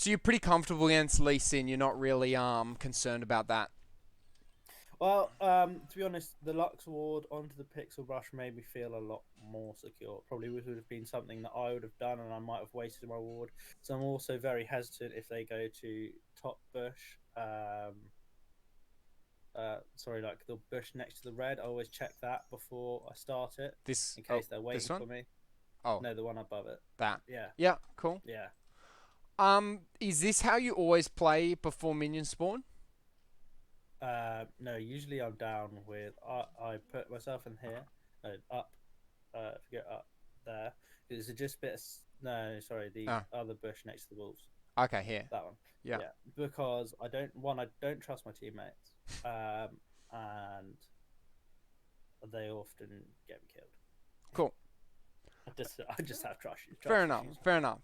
So you're pretty comfortable against Lee Sin. You're not really concerned about that. Well, to be honest, the Lux Ward onto the Pixel Brush made me feel a lot more secure. Probably would have been something that I would have done, and I might have wasted my ward. So I'm also very hesitant if they go to top bush. Sorry, like the bush next to the red. I always check that before I start it This, in oh, case they're this waiting one? for me. Oh, No, the one above it. that. Yeah, Yeah, cool. yeah. Is this how you always play before minions spawn? No, usually I'm down with. I put myself in here. No, up. If you go up there, it's just a bit. No, sorry, the Ah, other bush next to the wolves. okay, here. That one. Yeah, Yeah, because I don't trust my teammates, and they often get me killed. cool. I just have Fair trust enough. issues. Fair enough.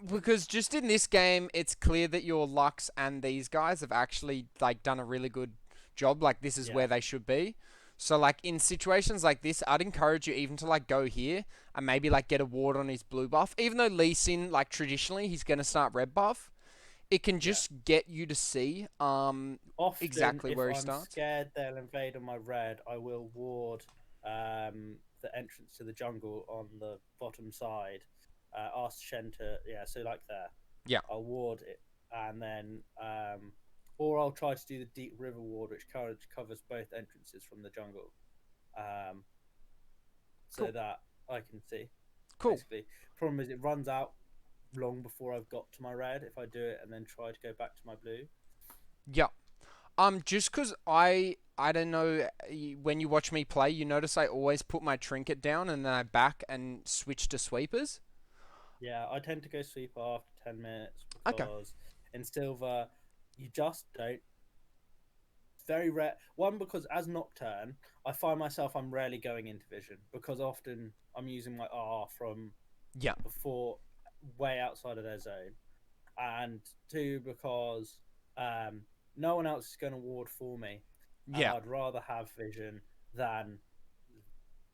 Because just in this game, it's clear that your Lux and these guys have actually like done a really good job. Like this is Yeah, where they should be. So like in situations like this, I'd encourage you even to like go here and maybe like get a ward on his blue buff. Even though Lee Sin like traditionally he's gonna start red buff, it can yeah. just get you to see Often, exactly if where he I'm starts. scared they'll invade on my red, I will ward the entrance to the jungle on the bottom side. Ask Shen to, yeah, so like there. Yeah. I'll ward it, and then or I'll try to do the deep river ward, which covers both entrances from the jungle, um, so Cool. that I can see. Cool. Basically, problem is it runs out long before I've got to my red if I do it and then try to go back to my blue. Yeah. Just cause I don't know when you watch me play, you notice I always put my trinket down and then I back and switch to sweepers. Yeah, I tend to go sweeper after 10 minutes Okay. because in silver you just don't. It's very rare. One, because as Nocturne, I find myself I'm rarely going into vision because often I'm using my R from Yeah. before way outside of their zone, and two, because um, no one else is going to ward for me, and Yeah. I'd rather have vision than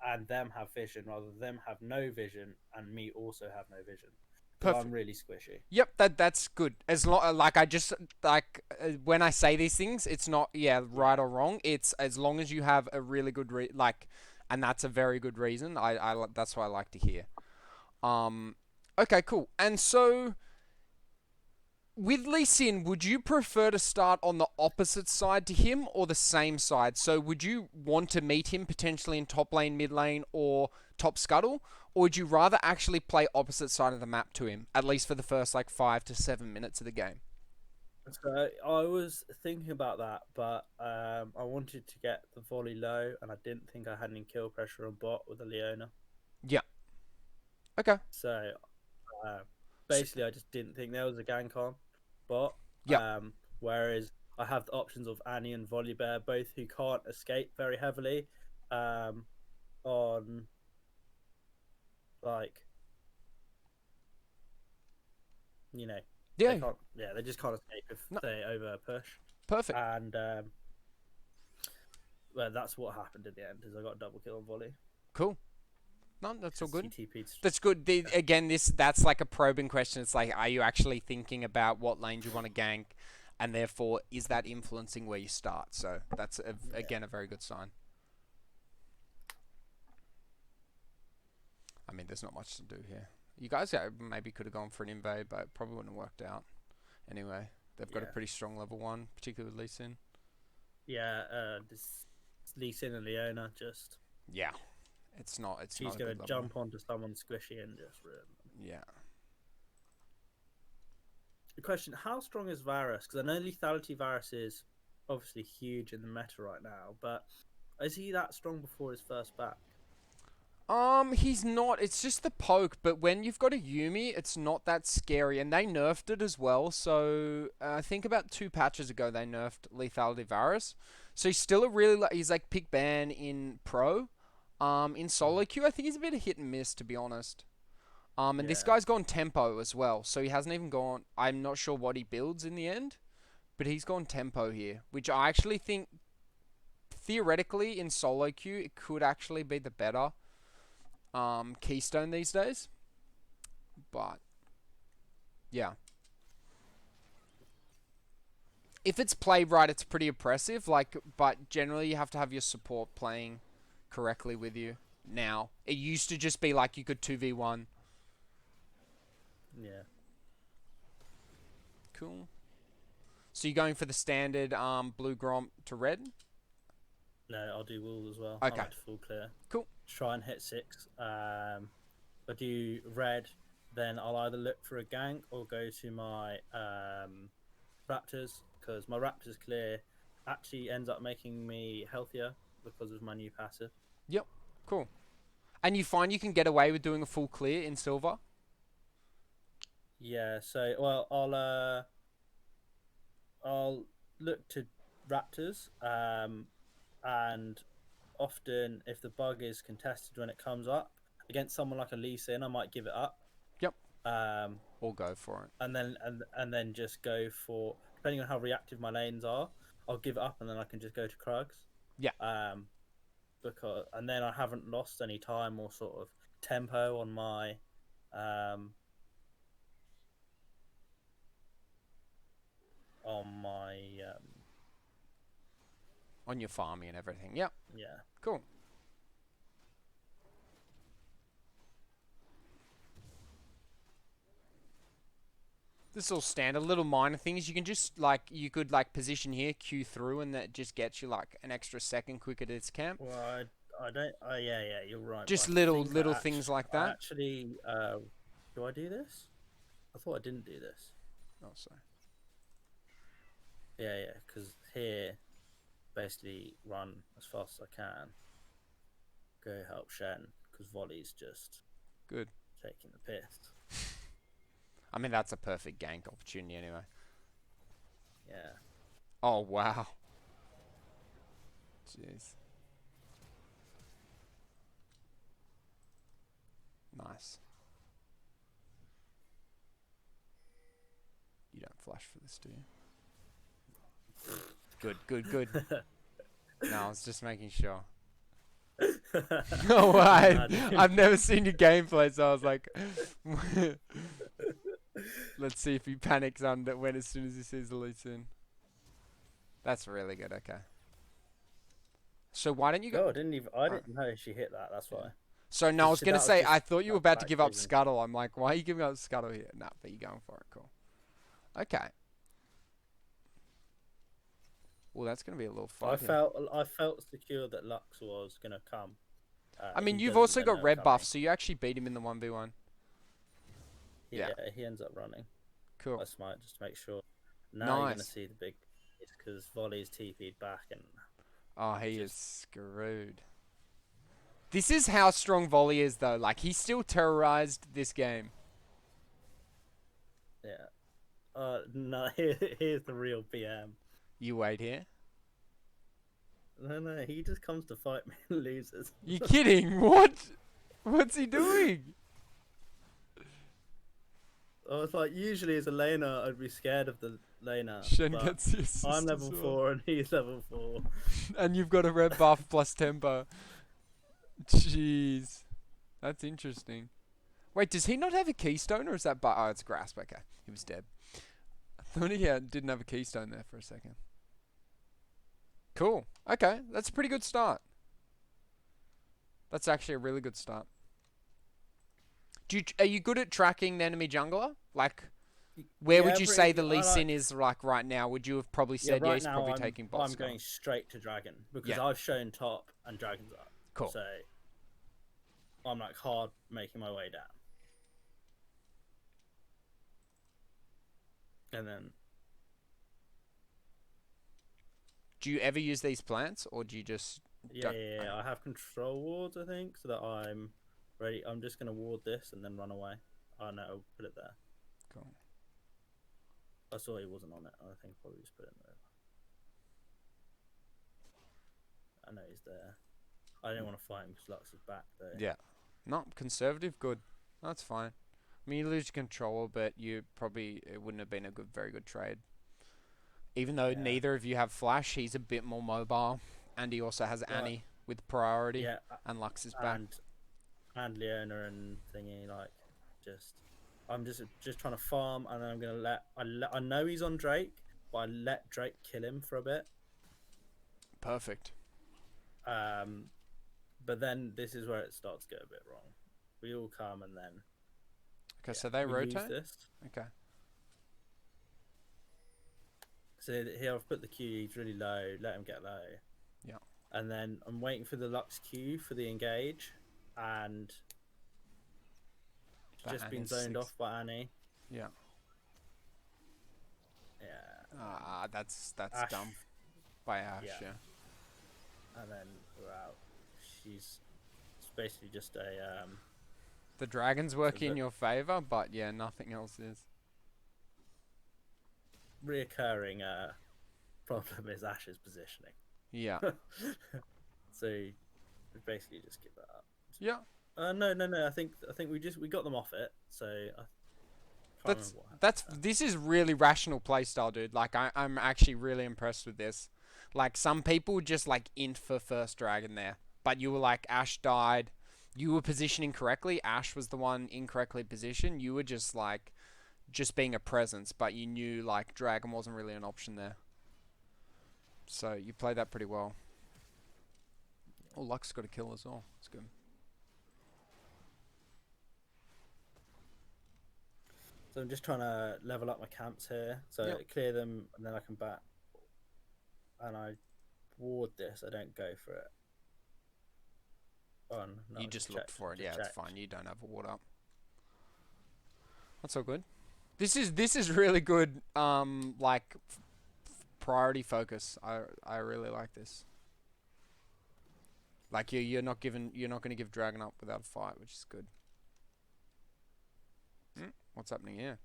and them have vision rather than them have no vision and me also have no vision because I'm Perfect. really squishy. Yep, that's good. As long like I just like when I say these things, it's not yeah right Yeah, or wrong. It's as long as you have a really good like, and that's a very good reason. That's what I like to hear. Um, okay, cool. And so with Lee Sin, would you prefer to start on the opposite side to him or the same side? So would you want to meet him potentially in top lane, mid lane, or top scuttle? Or would you rather actually play opposite side of the map to him, at least for the first like 5 to 7 minutes of the game? so I was thinking about that, but I wanted to get the volley low, and I didn't think I had any kill pressure on bot with a Leona. Yeah. Okay. So uh, So, basically, I just didn't think there was a gank on bot. yeah. Whereas I have the options of Annie and Volibear, both who can't escape very heavily on like you know they Yeah. can't, yeah, they just can't escape if No. they over push, Perfect. and well, that's what happened at the end. Is I got a double kill on volley Cool. No, that's all because good. he TP'd. That's good. Yeah, Again, that's like a probing question. It's like, are you actually thinking about what lanes you want to gank, and therefore is that influencing where you start? So that's yeah, again a very good sign. I mean, there's not much to do here. You guys maybe could have gone for an invade, but it probably wouldn't have worked out. Anyway, they've got a yeah, pretty strong level one, particularly with Lee Sin. yeah. This Lee Sin and Leona just Yeah, it's not she's a gonna good level one. jump onto someone squishy and just ruin them. Yeah. The question: how strong is Varus? Because I know lethality Varus is obviously huge in the meta right now, but is he that strong before his first back? He's not. It's just the poke, but when you've got a Yumi, it's not that scary, and they nerfed it as well. So I think about 2 patches ago they nerfed Lethality Varus. So he's still a really he's like pick ban in pro. In solo queue, I think he's a bit of hit and miss to be honest. And this Yeah, guy's gone tempo as well, so he hasn't even gone. I'm not sure what he builds in the end, but he's gone tempo here, which I actually think theoretically in solo queue it could actually be the better keystone these days. But yeah, If it's played right, it's pretty oppressive. Like, but generally you have to have your support playing correctly with you. Now it used to just be like you could 2v1. Yeah. Cool. So you're going for the standard blue gromp to red? No, I'll do wool as well. I Okay. like to full clear. Cool. Try and hit 6. If I do red, then I'll either look for a gank or go to my raptors, because my raptors clear actually ends up making me healthier because of my new passive. Yep. Cool. And you find you can get away with doing a full clear in silver? Yeah, so well I'll look to raptors, and often if the bug is contested when it comes up against someone like a Lee Sin, I might give it up. Yep. Um, Or go for it. and then just go for, depending on how reactive my lanes are, I'll give it up and then I can just go to Krugs. Yeah. Because and then I haven't lost any time or sort of tempo on my um on my On your farming and everything. Yep. yeah. Cool. This is all standard, little minor things. You can just like you could like position here, queue through, and that just gets you like an extra second quicker to this camp. Well, I don't. Yeah, you're right. Just But I little think little things like I that. actually do I do this? I thought I didn't do this. Oh, sorry. Yeah, because here, basically run as fast as I can. Go help Shen because Volley's just Good. taking the piss. I mean, that's a perfect gank opportunity anyway. Yeah. Oh, wow. Jeez. Nice. You don't flash for this, do you? Good, good, good. No, I was just making sure. Oh, I've never seen your gameplay, so I was like, let's see if he panics under when as soon as he sees the Lee Sin. That's really good. Okay. So why don't you go? No, I didn't know she hit that. That's why. So no, I was gonna That was say just I thought you were about to back give up vision. Scuttle. I'm like, why are you giving up Scuttle here? No, but you're going for it. Cool. Okay. Well, that's gonna be a little fun. I felt secure that Lux was gonna come. I mean, He you've doesn't also then got know red coming. buff, so you actually beat him in the 1v1. Yeah, Yeah. he ends up running. Cool. I smite just to make sure. Now you're gonna Nice. see the big, because Volley's TP'd back and Oh, he is just screwed. This is how strong Volley is, though. Like, he still terrorized this game. yeah. No, here's the real BM. You wait here. No, he just comes to fight me and loses. You kidding? What? What's he doing? I was like, usually as a laner, I'd be scared of the laner. Shen but gets the assist I'm as level well. 4 and he's level 4. And you've got a red buff plus tempo. Jeez. That's interesting. Wait, does he not have a keystone or is that oh, it's grasp. Okay. He was dead. I thought he didn't have a keystone there for a second. Cool. Okay. That's a pretty good start. That's actually a really good start. Are you good at tracking the enemy jungler? Like, where would you say the Lee Sin is like right now? Would you have probably said right he's now probably taking bot I'm Skull? going straight to dragon because Yeah. I've shown top and dragon's up. Cool. So I'm like hard making my way down. And then Do you ever use these plants or do you just yeah, I have control wards, I think, so that I'm ready. I'm just gonna ward this and then run away. Oh no, I'll put it there. Cool. I saw he wasn't on it. I think probably just put it there. I know he's there. I didn't want to fight him because Lux is back though. Yeah. Not conservative, good. That's fine. I mean, you lose control, but it wouldn't have been a very good trade. Even though neither of you have flash, he's a bit more mobile, and he also has Annie with priority. Yeah, and Lux is back. And Leona and thingy, like, I'm just trying to farm, and I'm gonna I know he's on Drake, but I let Drake kill him for a bit. Perfect. But then this is where it starts to go a bit wrong. We all come and then Okay, so they we lose rotate. this. Okay. So here I've put the Q. He's really low. Let him get low. Yeah. And then I'm waiting for the Lux Q for the engage, and it's just been zoned off by Annie. Yeah. Yeah. That's Ash. dumb by Ash. Yeah. And then we're out. It's basically just a The dragons work in your favor, but yeah, nothing else is. reoccurring problem is Ash's positioning. Yeah. So we basically just give that up. Yeah. No. I think we got them off it. So this is really rational playstyle, dude. Like I'm actually really impressed with this. Like some people just like int for first dragon there, but you were like Ash died. You were positioning correctly. Ash was the one incorrectly positioned. You were just like being a presence, but you knew like dragon wasn't really an option there. So you played that pretty well. Oh, Lux got a kill as well. That's good. So I'm just trying to level up my camps here. So clear them, and then I can back. And I ward this. I don't go for it. Oh, no, you just looked for it. Yeah, it's fine. You don't have a ward up. That's all good. This is really good. Like priority focus. I really like this. Like you're not going to give dragon up without a fight, which is good. What's happening here?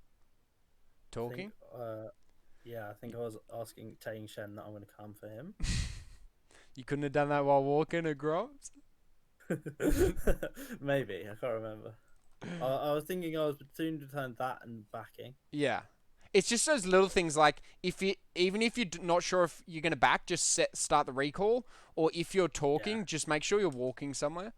Talking? I think I was telling Shen that I'm going to come for him. You couldn't have done that while walking a Groves? Maybe, I can't remember. I was thinking I was between that and backing. Yeah. It's just those little things like even if you're not sure if you're going to back, just start the recall, or if you're talking, just make sure you're walking somewhere.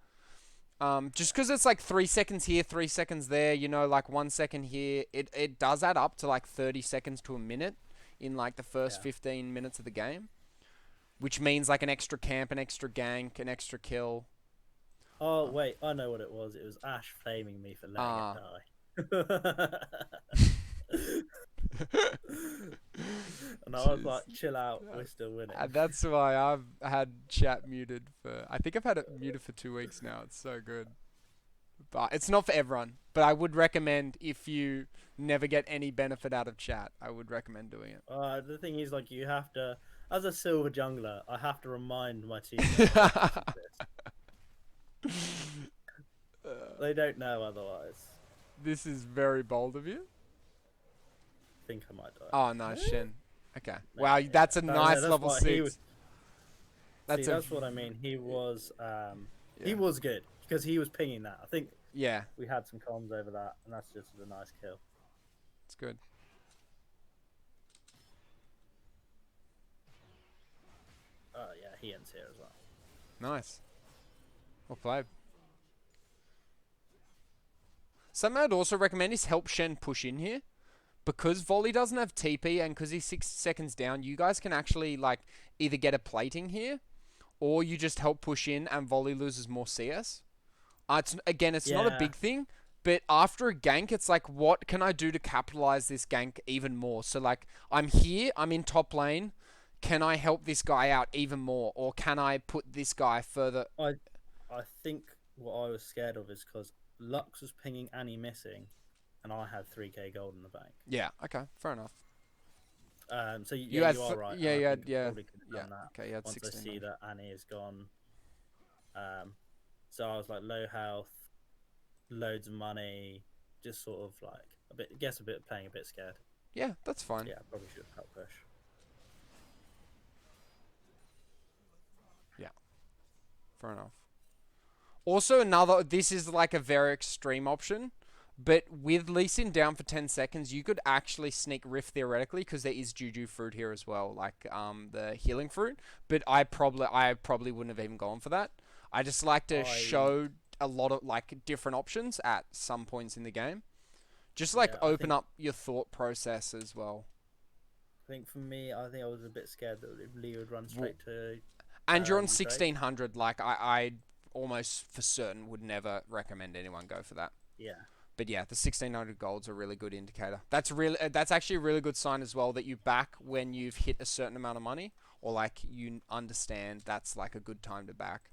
Just because it's like 3 seconds here, 3 seconds there, like 1 second here, it does add up to like 30 seconds to a minute in like the first 15 minutes of the game, which means like an extra camp, an extra gank, an extra kill. Oh, wait, I know what it was. It was Ash flaming me for letting it die. And I was like, chill out, we're still winning. And that's why I've had chat muted for... I think I've had it muted for 2 weeks now. It's so good. But it's not for everyone. But I would recommend, if you never get any benefit out of chat, I would recommend doing it. The thing is, like, you have to... As a silver jungler, I have to remind my team they don't know otherwise. This is very bold of you. I think I might die. Oh, nice, Shen. Okay. No, wow, that's a nice level 6. That's what I mean. He was he was good because he was pinging that. I think we had some comms over that, and that's just a nice kill. It's good. Oh yeah, he ends here as well. Nice. Well played. Something I'd also recommend is help Shen push in here. Because Volley doesn't have TP and because he's 6 seconds down, you guys can actually like either get a plating here, or you just help push in and Volley loses more CS. It's not a big thing, but after a gank, it's like, what can I do to capitalize this gank even more? So like, I'm here, I'm in top lane. Can I help this guy out even more, or can I put this guy further? I think what I was scared of is because Lux was pinging Annie missing, and I had 3k gold in the bank. Yeah. Okay. Fair enough. So you are right. Yeah. Okay. You had once 16. I see that Annie is gone. So I was like low health, loads of money, just sort of like playing a bit scared. Yeah, that's fine. Yeah, probably should have cut push. Yeah. Fair enough. Also, this is like a very extreme option, but with Lee Sin down for 10 seconds, you could actually sneak Rift theoretically, because there is Juju fruit here as well, like the healing fruit, but I probably wouldn't have even gone for that. I just like to show a lot of like different options at some points in the game. Just like open up your thought process as well. think for me, I think I was a bit scared that Lee would run Well, straight to and you're on Drake. 1600. Like I almost for certain would never recommend anyone go for that. Yeah. But yeah, the 1600 gold's a really good indicator. That's actually a really good sign as well that you back when you've hit a certain amount of money, or like you understand that's like a good time to back.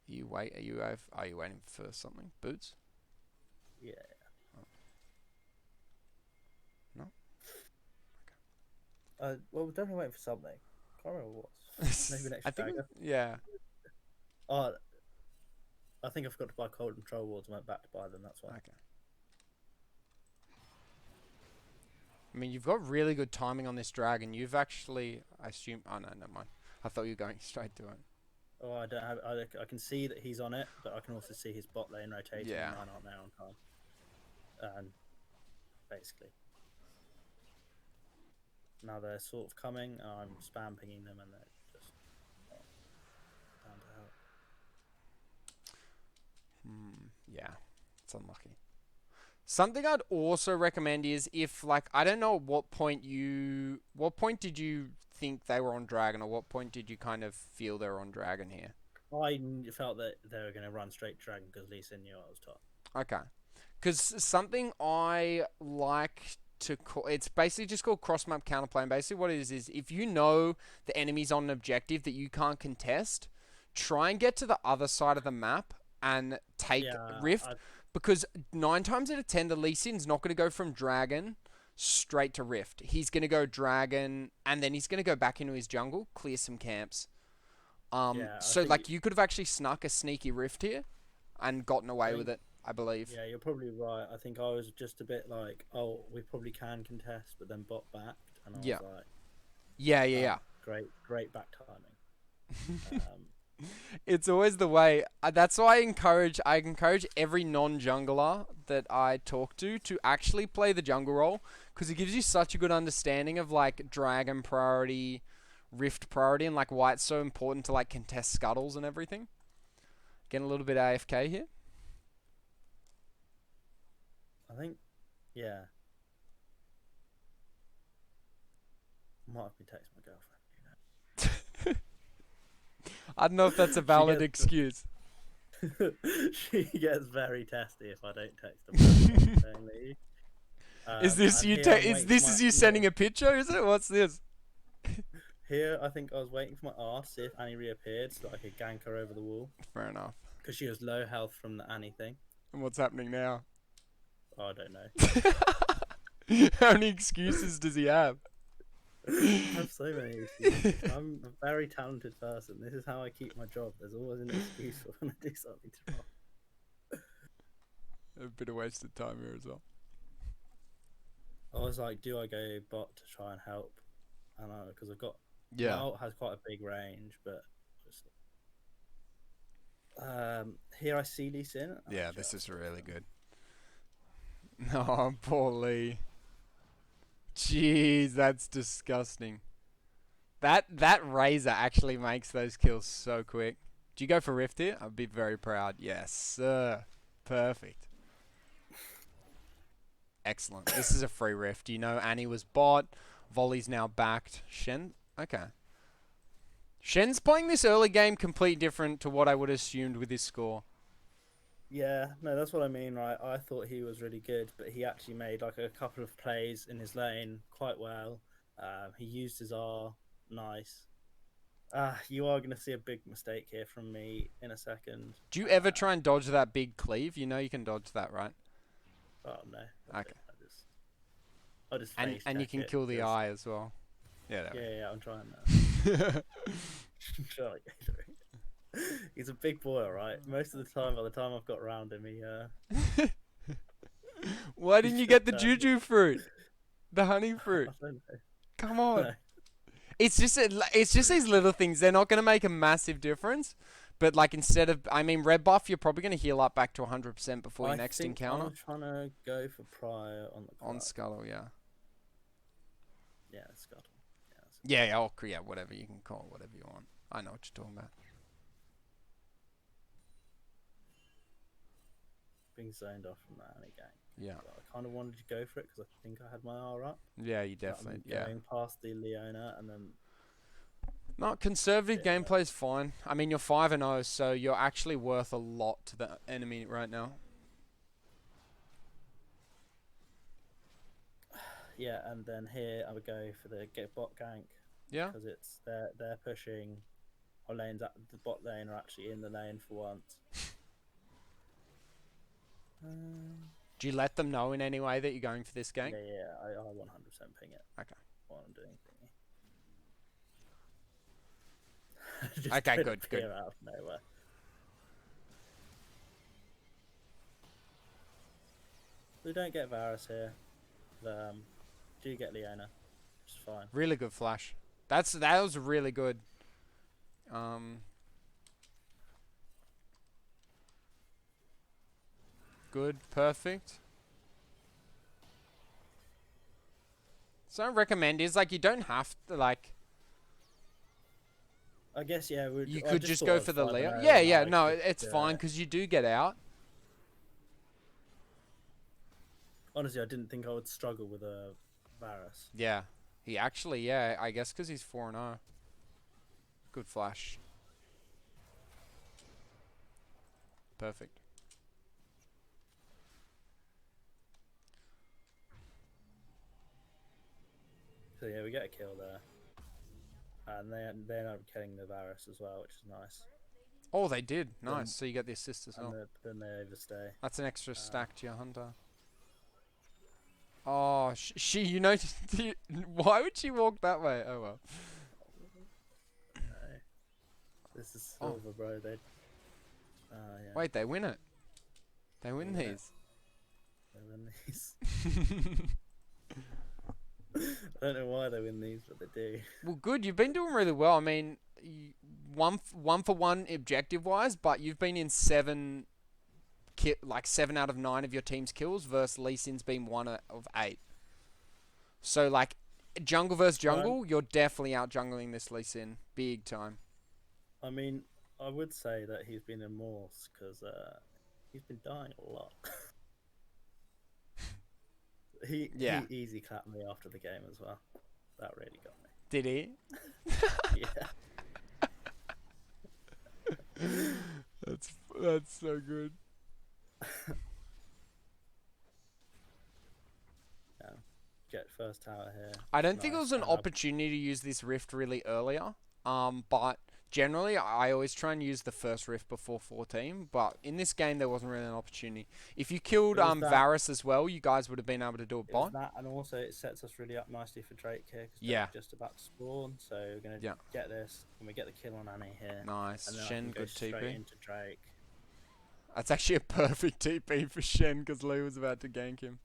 Are you waiting for something? Boots? Yeah. No. Well, we're definitely waiting for something. Can't remember what. Maybe an I extra think dagger. yeah. Oh, I think I forgot to buy cold control wards and went back to buy them. That's why. Okay. I mean, you've got really good timing on this dragon. You've actually, I assume. Oh no, never mind. I thought you were going straight to it. Oh, I don't have. I can see that he's on it, but I can also see his bot lane rotating, Yeah. and mine aren't there on time. And basically, now they're sort of coming. I'm spam pinging them, and they're just not down to help. Yeah, it's unlucky. Something I'd also recommend is if like I don't know what point did you think they were on dragon, or what point did you kind of feel they were on dragon here? I felt that they were going to run straight dragon because Lee Sin knew I was top. Okay. Because something I like to call it's basically just called cross map counterplay. And basically, what it is if you know the enemy's on an objective that you can't contest, try and get to the other side of the map and take Yeah, Rift. Because 9 times out of 10, the Lee Sin's not going to go from Dragon straight to Rift. He's going to go Dragon and then he's going to go back into his jungle, clear some camps. I So think like you could have actually snuck a sneaky Rift here and gotten I away with think it, I believe. yeah, you're probably right. I think I was just a bit like, oh, we probably can contest, but then bot backed, and I was Yeah. like, Yeah, yeah, oh, yeah. great back timing. It's always the way. That's why I encourage every non-jungler that I talk to actually play the jungle role because it gives you such a good understanding of like dragon priority, rift priority, and like why it's so important to like contest scuttles and everything. Getting a little bit AFK here. I think, yeah, might have been texting my girlfriend. I don't know if that's a She valid gets excuse. she gets very testy if I don't text her back saying leave. Is this And you? here I'm Is waiting for this my is you sending a picture? Is it? What's this? here. I think I was waiting for my R to see if Annie reappeared so that I could gank her over the wall Fair enough. because she was low health from the Annie thing. And what's happening now? Oh, I don't know. How many excuses does he have? I have so many excuses. I'm a very talented person. This is how I keep my job. There's always an excuse for when I do something wrong. A bit of wasted time here as well. I was like, do I go bot to try and help? I don't know because I've got my Yeah. ult has quite a big range, but just, here I see Lee Sin. Yeah, this is really good. No, poor Lee. Jeez, that's disgusting. That Razor actually makes those kills so quick. Do you go for Rift here? I'd be very proud. Yes, sir. Perfect. Excellent. This is a free Rift. You know Annie was bought. Volley's now backed. Shen? Okay. Shen's playing this early game completely different to what I would have assumed with his score. Yeah, no, that's what I mean, right? I thought he was really good, but he actually made like a couple of plays in his lane quite well. He used his R, nice. You are going to see a big mistake here from me in a second. Do you ever try and dodge that big cleave? You know you can dodge that, right? Oh no. Okay. I just And you can kill the eye as well. Yeah, there Yeah, I'm trying that. I'm trying to get through. He's a big boy, alright. Most of the time, by the time I've got around him, he Why didn't you get the juju fruit? The honey fruit? I don't know. Come on. No. It's just these little things. They're not going to make a massive difference. But like instead of, I mean, red buff, you're probably going to heal up back to 100% before your next encounter. I'm trying to go for prior on the On Scuttle, yeah. Yeah, Scuttle. Yeah, whatever. You can call it whatever you want. I know what you're talking about. Being zoned off from that any game. Yeah. But I kind of wanted to go for it because I think I had my R up. Yeah, you So definitely. I'm Yeah. going past the Leona and then No, conservative hitting gameplay is fine. I mean, you're 5-0, so you're actually worth a lot to the enemy right now. yeah, and then here I would go for the get bot gank Yeah. because it's they're pushing. Our lanes at the bot lane are actually in the lane for once. Do you let them know in any way that you're going for this gank? Yeah, I 100% ping it. Okay. While I'm doing thingy. Just Okay, could good, good. appear out of nowhere. We don't get Varus here. Do get Leona, which is fine. Really good flash. That was really good. Good, perfect. So I recommend is like you don't have to like. I guess yeah. You I could just go for the Leo. Yeah, yeah. No, it's fine because you do get out. Honestly, I didn't think I would struggle with a Varus. Yeah, he actually. Yeah, I guess because he's 4-0. Good flash. Perfect. So yeah, we get a kill there, and they end up killing the Varus as well, which is nice. Oh, they did. Nice. So you get the assist as well. Then they overstay. That's an extra stack to your hunter. Oh, she. You know, why would she walk that way? Oh well. No. This is silver, bro. They. Yeah. Wait, they win it. They win these. They win these. I don't know why they win these, but they do. Well, good. You've been doing really well. I mean, one for one objective wise, but you've been in 7 out of 9 of your team's kills versus Lee Sin's been 1 of 8. So like, jungle versus jungle, you're definitely out jungling this Lee Sin big time. I mean, I would say that he's been in Morse because he's been dying a lot. He easy clapped me after the game as well. That really got me. Did he? Yeah. That's so good. Yeah. Get first tower here. I don't think it was an opportunity to use this rift really earlier. But generally, I always try and use the first rift before 14. But in this game, there wasn't really an opportunity. If you killed Varus as well, you guys would have been able to do a bot. That, and also it sets us really up nicely for Drake here. Cause Drake's just about to spawn, so we're gonna get this, and we get the kill on Annie here. Nice. And then Shen, good straight TP. into Drake. That's actually a perfect TP for Shen because Lou was about to gank him.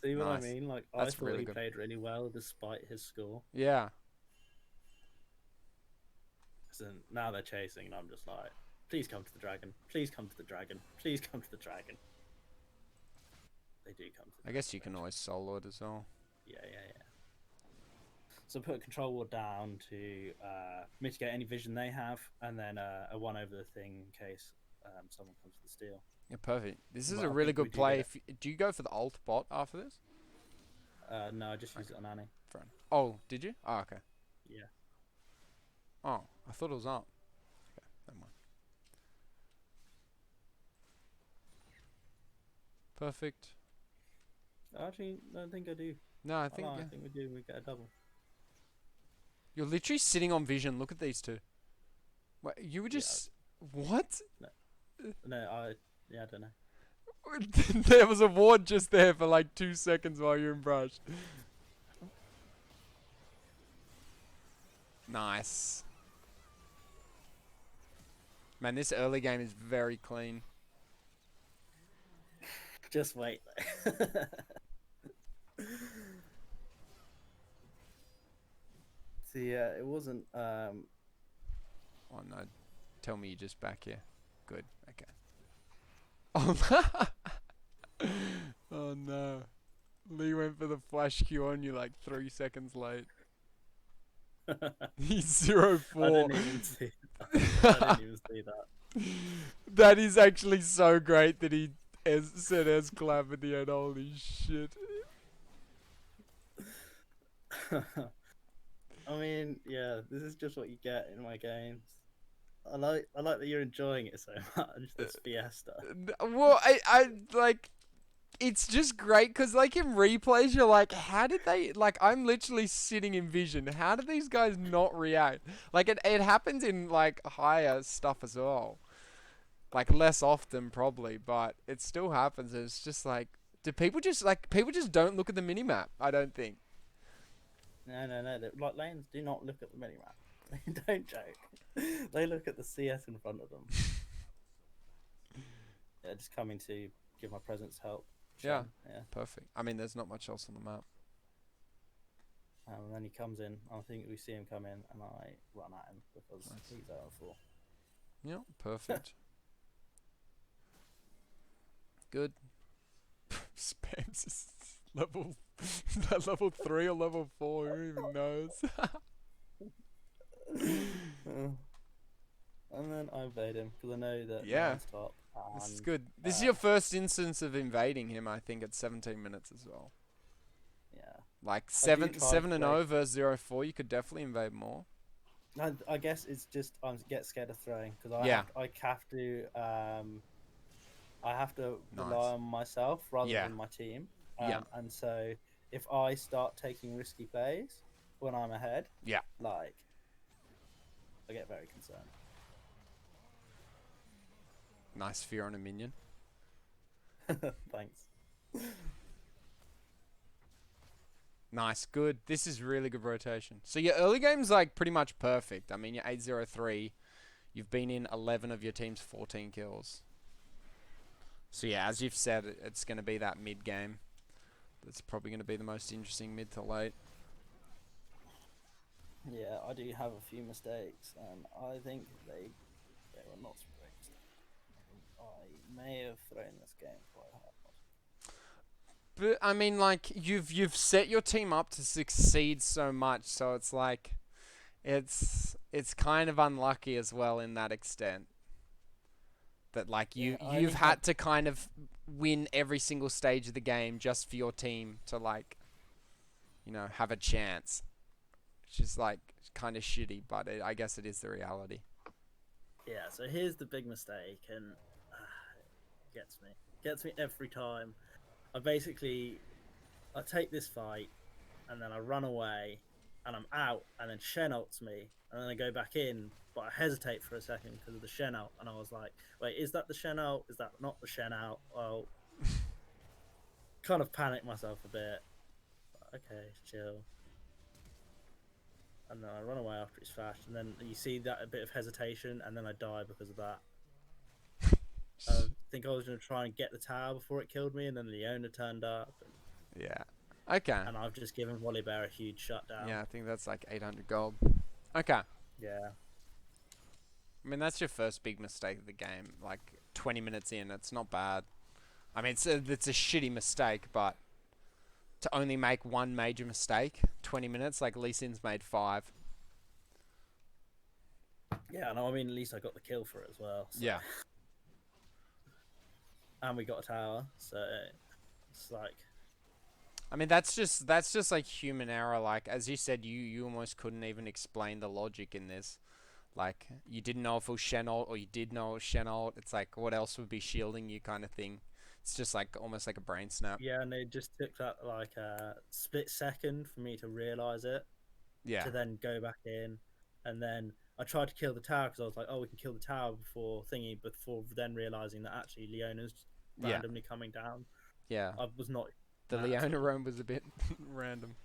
See what I mean? Like, That's I thought really he good. played really well despite his score. Yeah. So now they're chasing, and I'm just like, please come to the dragon. Please come to the dragon. Please come to the dragon. They do come to the I guess you can always solo it as well. Yeah. So put a control ward down to mitigate any vision they have, and then a 1 over the thing in case someone comes to the steal. Yeah, perfect. This is a really good play. Do you go for the ult bot after this? No, I just used it on Annie. Oh, did you? Oh, okay. Yeah. Oh, I thought it was up. Okay, never mind. Perfect. Actually, I don't think I do. No, I think I think we do. We get a double. You're literally sitting on vision. Look at these two. Wait, you were just what? No, I don't know. There was a ward just there for like 2 seconds while you're in brush. Nice. Man, this early game is very clean. Just wait. See, it wasn't. Oh no! Tell me you're just back here. Good. Okay. Oh no! Oh no! Lee went for the flash Q on you like 3 seconds late. He's 0-4. I didn't even see that. That is actually so great that he Said Ez clap at the end. Holy shit. I mean, yeah, this is just what you get in my games. I like that you're enjoying it so much. This fiesta. Well, I like. It's just great because, like, in replays, you're like, how did they? Like, I'm literally sitting in vision. How did these guys not react? Like, it happens in like higher stuff as well. Like less often probably, but it still happens. It's just like, do people just don't look at the minimap? I don't think. No. Like lanes do not look at the minimap. They don't joke. They look at the CS in front of them. Yeah, just coming to give my presence help. Yeah, Shen, yeah. perfect. I mean, there's not much else on the map. And then he comes in. I think we see him come in, and I run at him because Nice. he's out for. Yeah, perfect. Good. Spams level level 3 or level 4, who even knows? And then I invade him because I know that Yeah. mine's top. This is And good. This is your first instance of invading him, I think, at 17 minutes as well. yeah, Like I do 7 try and to 0 versus 0-4, you could definitely invade more. I guess it's just I get scared of throwing because Yeah. I have to Nice. rely on myself rather Yeah. than my team. Yeah. And so if I start taking risky plays when I'm ahead, Yeah. like I get very concerned. Nice fear on a minion. Thanks. Nice, good. This is really good rotation. So your early game's like pretty much perfect. I mean, you're 8-0-3. You've been in 11 of your team's 14 kills. So yeah, as you've said, it's going to be that mid game. That's probably going to be the most interesting mid to late. Yeah, I do have a few mistakes, and I think they were not mistakes. I may have thrown this game quite hard. But I mean, like you've set your team up to succeed so much, so it's like it's kind of unlucky as well in that extent. That like Yeah, I you've only had had to kind of win every single stage of the game just for your team to like, you know, have a chance, which is like kind of shitty, but I guess it is the reality. yeah. So here's the big mistake, and it gets me every time. I take this fight, and then I run away, and I'm out, and then Shen ults me, and then I go back in, but I hesitate for a second because of the Shen ult, and I was like, wait, is that the Shen ult? Is that not the Shen ult? Well, kind of panicked myself a bit. Okay, chill. And then I run away after it's flashed, and then you see that a bit of hesitation, and then I die because of that. I think I was going to try and get the tower before it killed me, and then Leona turned up. Yeah. Okay. And I've just given Volibear a huge shutdown. Yeah, I think that's like 800 gold. Okay. Yeah. I mean, that's your first big mistake of the game. Like 20 minutes in, it's not bad. I mean, it's a shitty mistake, but to only make one major mistake, 20 minutes, like Lee Sin's made 5. Yeah, no, I mean, at least I got the kill for it as well. So. Yeah. And we got a tower, so it's like. I mean, that's just like human error. Like as you said, you almost couldn't even explain the logic in this. Like you didn't know if it was Chenault or you did know it was Chenault. It's like what else would be shielding you, kind of thing. It's just like almost like a brain snap. Yeah, and it just took that like a split second for me to realize it. Yeah. To then go back in, and then I tried to kill the tower because I was like, oh, we can kill the tower before thingy, before then realizing that actually Leona's randomly coming down. Yeah. I was not. The Leona roam was a bit random.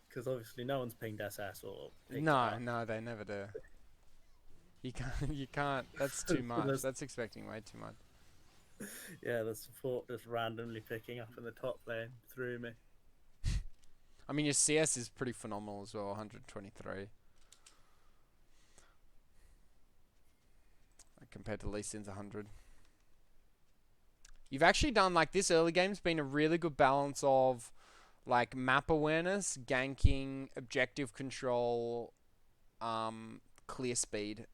Because obviously no one's pinged SS or. No, they never do. You can't. That's too much. That's expecting way too much. Yeah, the support just randomly picking up in the top lane threw me. I mean, your CS is pretty phenomenal as well, 123. Like, compared to Lee Sin's 100. You've actually done, like, this early game's been a really good balance of, like, map awareness, ganking, objective control, clear speed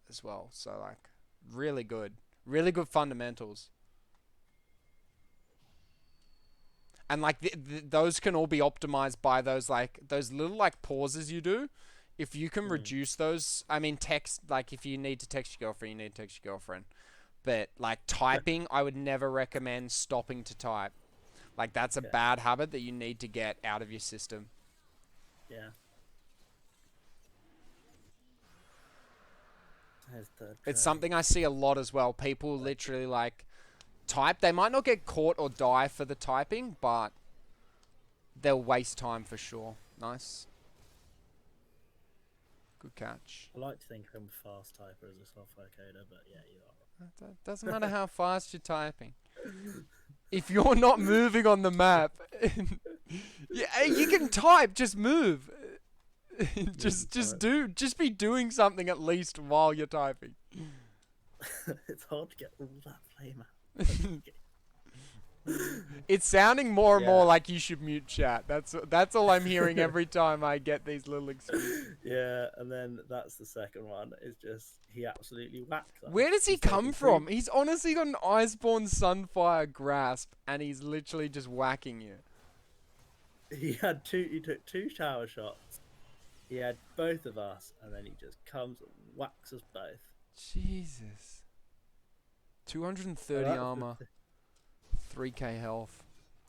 as well. So, like, really good. Really good fundamentals. And like those can all be optimized by those little like pauses you do. If you can reduce those, I mean, text, like if you need to text your girlfriend, you need to text your girlfriend. But like typing, I would never recommend stopping to type. Like that's a Okay. bad habit that you need to get out of your system. Yeah. There's third It's trade. something I see a lot as well. People literally like type. They might not get caught or die for the typing, but they'll waste time for sure. Nice. Good catch. I like to think I'm a fast typer as a software coder, but yeah, you are. It doesn't matter how fast you're typing. If you're not moving on the map, yeah, you can type. Just move. Just be doing something at least while you're typing. It's hard to get all that flame out. It's sounding more and Yeah. more like you should mute chat. That's all I'm hearing every time I get these little excuses. Yeah, and then that's the second one. Is just he absolutely whacked us. Where does he He's come taken from? He's honestly got an Iceborne Sunfire grasp, and he's literally just whacking you. He had two. He took 2 shower shots. He had both of us, and then he just comes and whacks us both. Jesus. 230 Well, armor, 3k health.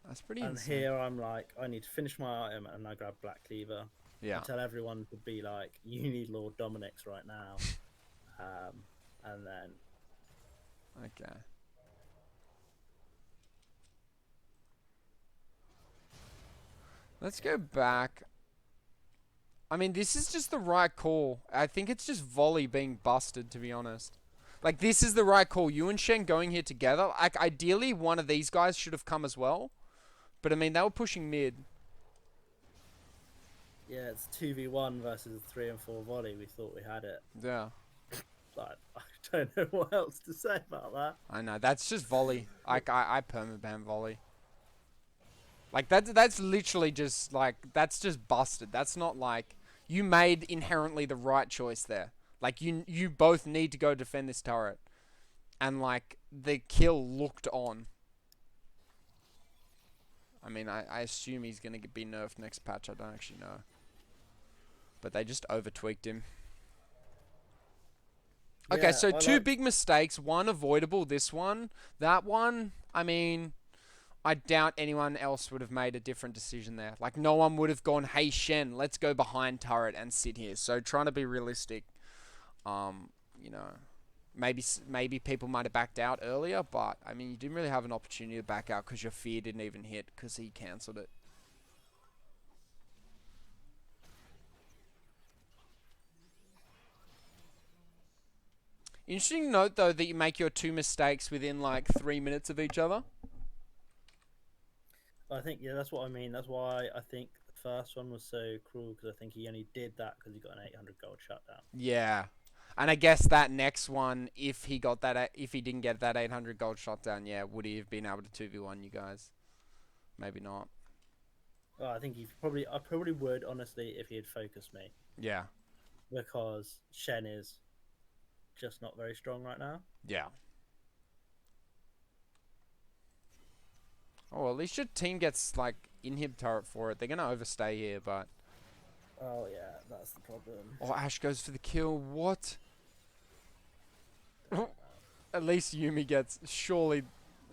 That's pretty And insane. here I'm like, I need to finish my item, and I grab Black Cleaver. Yeah. And tell everyone to be like, you need Lord Dominic's right now. And then Okay. Let's go back. I mean, this is just the right call. I think it's just volley being busted, to be honest. Like, this is the right call. You and Shen going here together. Like, ideally, one of these guys should have come as well. But, I mean, they were pushing mid. yeah, it's 2v1 versus a 3 and 4 volley. We thought we had it. Yeah. But I don't know what else to say about that. I know. That's just volley. I permaban volley. Like, that's literally just, like, that's just busted. That's not, like, you made inherently the right choice there. Like, you both need to go defend this turret. And, like, the kill looked on. I mean, I assume he's going to be nerfed next patch. I don't actually know. But they just over-tweaked him. Okay, Yeah, so I two like- big mistakes. One avoidable, this one. That one, I mean, I doubt anyone else would have made a different decision there. Like, no one would have gone, hey, Shen, let's go behind turret and sit here. So, trying to be realistic, you know, maybe people might have backed out earlier, but, I mean, you didn't really have an opportunity to back out because your fear didn't even hit because he cancelled it. Interesting note, though, that you make your 2 mistakes within, like, 3 minutes of each other. I think, yeah, that's what I mean. That's why I think the first one was so cruel, because I think he only did that because he got an 800 gold shutdown. Yeah. And I guess that next one, if he didn't get that 800 gold shotdown, yeah, would he have been able to 2v1 you guys? Maybe not. Well, I think I probably would, honestly, if he had focused me. Yeah. Because Shen is just not very strong right now. Yeah. Oh, well, at least your team gets, like, inhib turret for it. They're going to overstay here, but... Oh, yeah, that's the problem. Oh, Ash goes for the kill. What? At least Yuumi gets... Surely...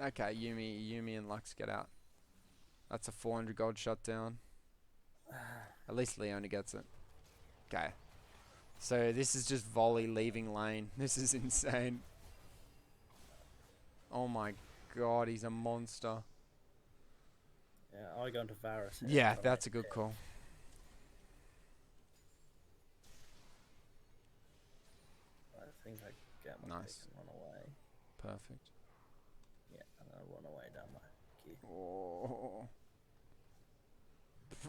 Okay, Yuumi and Lux get out. That's a 400 gold shutdown. At least Leona gets it. Okay. So this is just volley leaving lane. This is insane. Oh my god, he's a monster. Yeah, I go into Varus. Here, Yeah, that's a good call. I think I get my Nice. pick and run away. Perfect. Yeah, and then I run away down my key. Oh.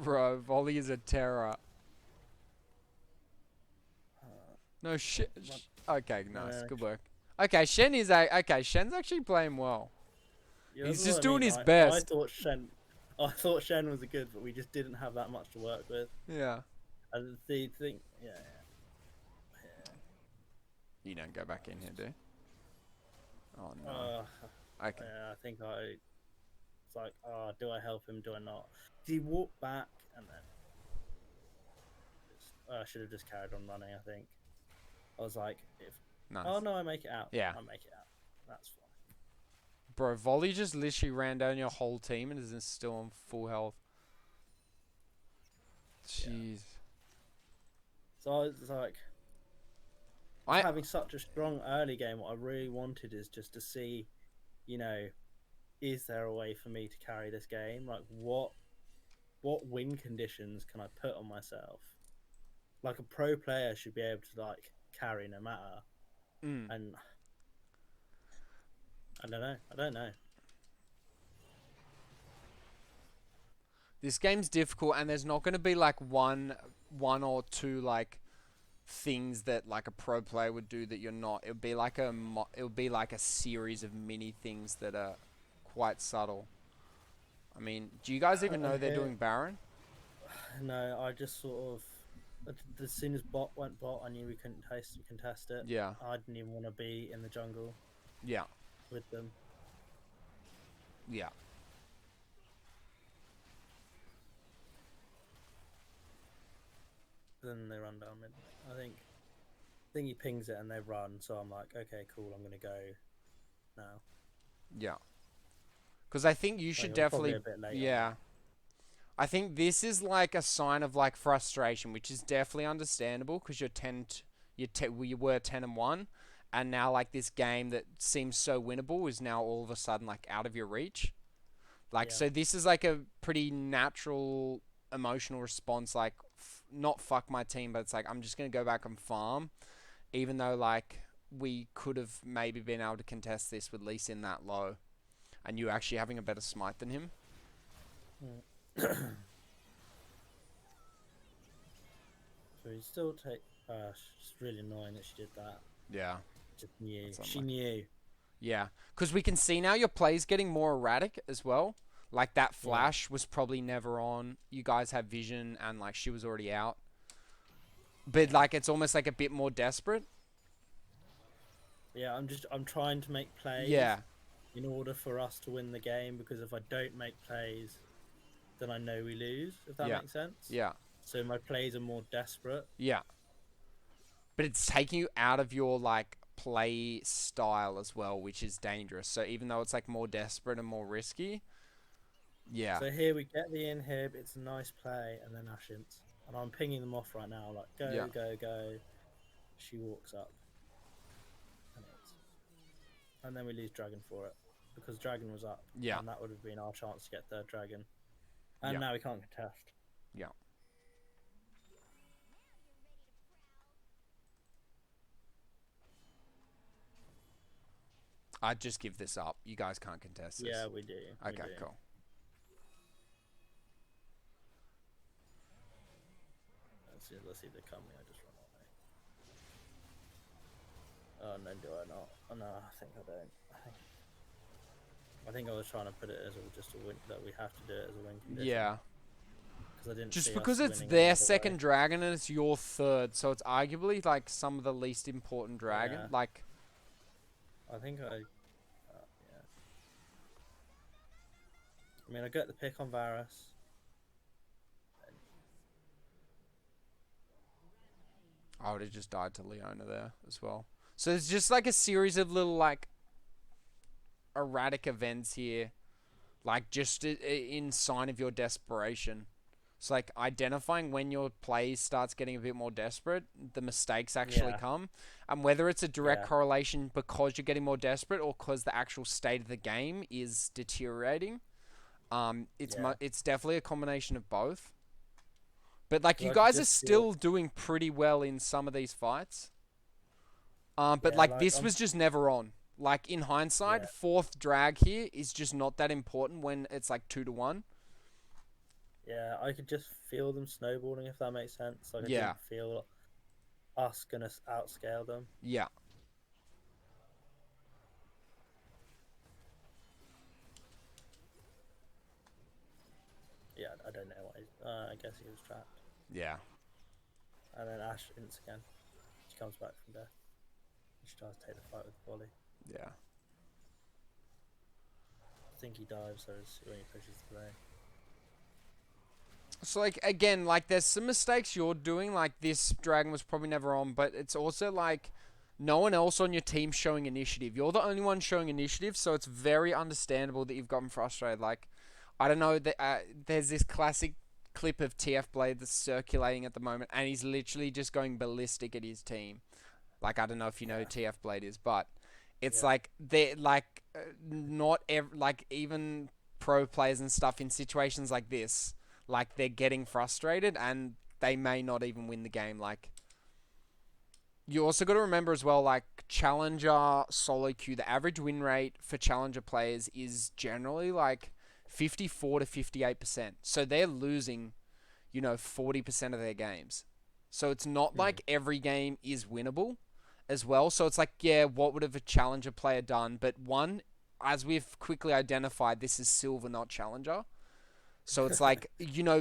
Bro, volley is a terror. No shit. Okay, nice. Good work. Okay, Shen is okay. Shen's actually playing well. Yeah, He's that's just what I doing mean. his I best. thought Shen was good, but we just didn't have that much to work with. Yeah. And the thing, yeah. You don't go back in here, do you? Oh no. Uh, Okay. yeah, I think I It's like, oh, do I help him? Do I not? He walked back, and then I should have just carried on running. I think I was like, if Nice. oh no, I make it out. Yeah. I make it out. That's fine. Bro, Volley just literally ran down your whole team and is still on full health. Jeez. Yeah. So I was like, I having such a strong early game. What I really wanted is just to see, you know, is there a way for me to carry this game? Like, what win conditions can I put on myself? Like, a pro player should be able to like carry no matter. And I don't know. I don't know. This game's difficult, and there's not going to be like one or two like things that like a pro player would do that you're not. It would be like a series of mini things that are quite subtle. I mean, do you guys even know they're doing Baron? No, I just sort of, as soon as bot went bot, I knew we couldn't contest it. Yeah. I didn't even want to be in the jungle. Yeah. With them. Yeah. Then they run down mid. I think he pings it and they run. So I'm like, okay, cool. I'm gonna go now. Yeah. Because I think you should definitely. Yeah. I think this is like a sign of like frustration, which is definitely understandable because you were 10-1, and now like this game that seems so winnable is now all of a sudden like out of your reach. Like, so this is like a pretty natural emotional response, like not fuck my team, but it's like I'm just gonna go back and farm, even though like we could have maybe been able to contest this with Lee Sin that low, and you actually having a better smite than him. So he still take. It's really annoying that she did that. Yeah. Just knew. She knew. Yeah, because we can see now your play's getting more erratic as well. Like that flash was probably never on. You guys have vision, and like she was already out. But like it's almost like a bit more desperate. Yeah, I'm trying to make plays. Yeah. In order for us to win the game, because if I don't make plays, then I know we lose. If that makes sense. Yeah. So my plays are more desperate. Yeah. But it's taking you out of your like play style as well, which is dangerous. So even though it's like more desperate and more risky. Yeah. So here we get the inhib. It's a nice play, and then Ashint, and I'm pinging them off right now. Like go, go, go. She walks up, and then we lose Dragon for it because Dragon was up. Yeah. And that would have been our chance to get third Dragon, and now we can't contest. Yeah. I'd just give this up. You guys can't contest this. Yeah, we do. Okay, cool. Let's see if they come. I just run away. Oh no, do I not? Oh no, I think I don't. I think I was trying to put it as just a win, that we have to do it as a win condition. Yeah. Because I didn't. Just because it's their second dragon and it's your third, so it's arguably like some of the least important dragon. Yeah. Like. I think I. Yeah. I mean, I got the pick on Varus. I would have just died to Leona there as well. So it's just like a series of little like erratic events here, like just in sign of your desperation. It's like identifying when your play starts getting a bit more desperate, the mistakes actually come, and whether it's a direct correlation because you're getting more desperate or because the actual state of the game is deteriorating. It's definitely a combination of both. But like you guys are still doing pretty well in some of these fights. But like this was just never on. Like in hindsight, fourth drag here is just not that important when it's like 2-1. Yeah, I could just feel them snowballing, if that makes sense. Like I didn't feel us gonna outscale them. Yeah. Yeah, I don't know why. I guess he was trapped. Yeah. And then Ash ints again. She comes back from death. She tries to take the fight with the volley. Yeah. think he dives when he pushes the play. So like again, like there's some mistakes you're doing. Like this dragon was probably never on, but it's also like no one else on your team showing initiative. You're the only one showing initiative, so it's very understandable that you've gotten frustrated. Like I don't know, there's this classic clip of TF Blade that's circulating at the moment, and he's literally just going ballistic at his team. Like I don't know if you know who Yeah, TF Blade is, but it's yeah. like they're like not like even pro players and stuff in situations like this, like they're getting frustrated and they may not even win the game. Like you also got to remember as well, like challenger solo queue, the average win rate for challenger players is generally like 54 to 58%. So they're losing, 40% of their games. So it's not Mm. like every game is winnable as well. So it's like, yeah, what would have a challenger player done? But one, as we've quickly identified, this is silver, not challenger. So it's like,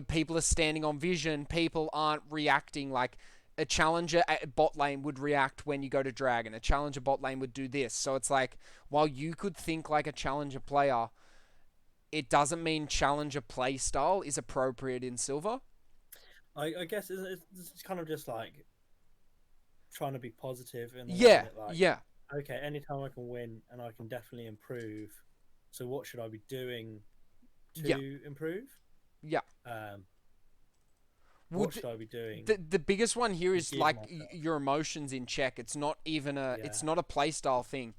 people are standing on vision. People aren't reacting like a challenger at bot lane would react when you go to dragon. A challenger bot lane would do this. So it's like, while you could think like a challenger player, it doesn't mean challenger play style is appropriate in silver. I guess it's kind of just like trying to be positive in the way Yeah, that, like, yeah, okay, anytime I can win and I can definitely improve. So what should I be doing yeah, to improve? yeah. Um, what Would should I be doing the biggest one here to is give like myself? your emotions in check. It's not even a Yeah, it's not a playstyle thing.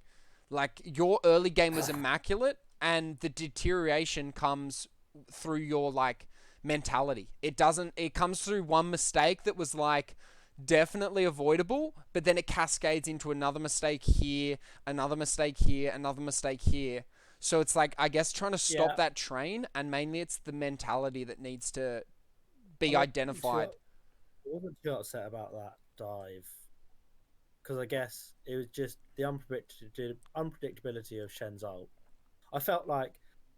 Like your early game was immaculate and the deterioration comes through your like mentality. It comes through one mistake that was like definitely avoidable, but then it cascades into another mistake here, another mistake here, another mistake here. So it's like I guess trying to stop yeah. that train and mainly it's the mentality that needs to I be wasn't too, identified. I wasn't too upset about that dive because I guess it was just the unpredictability of Shen's ult. I felt like,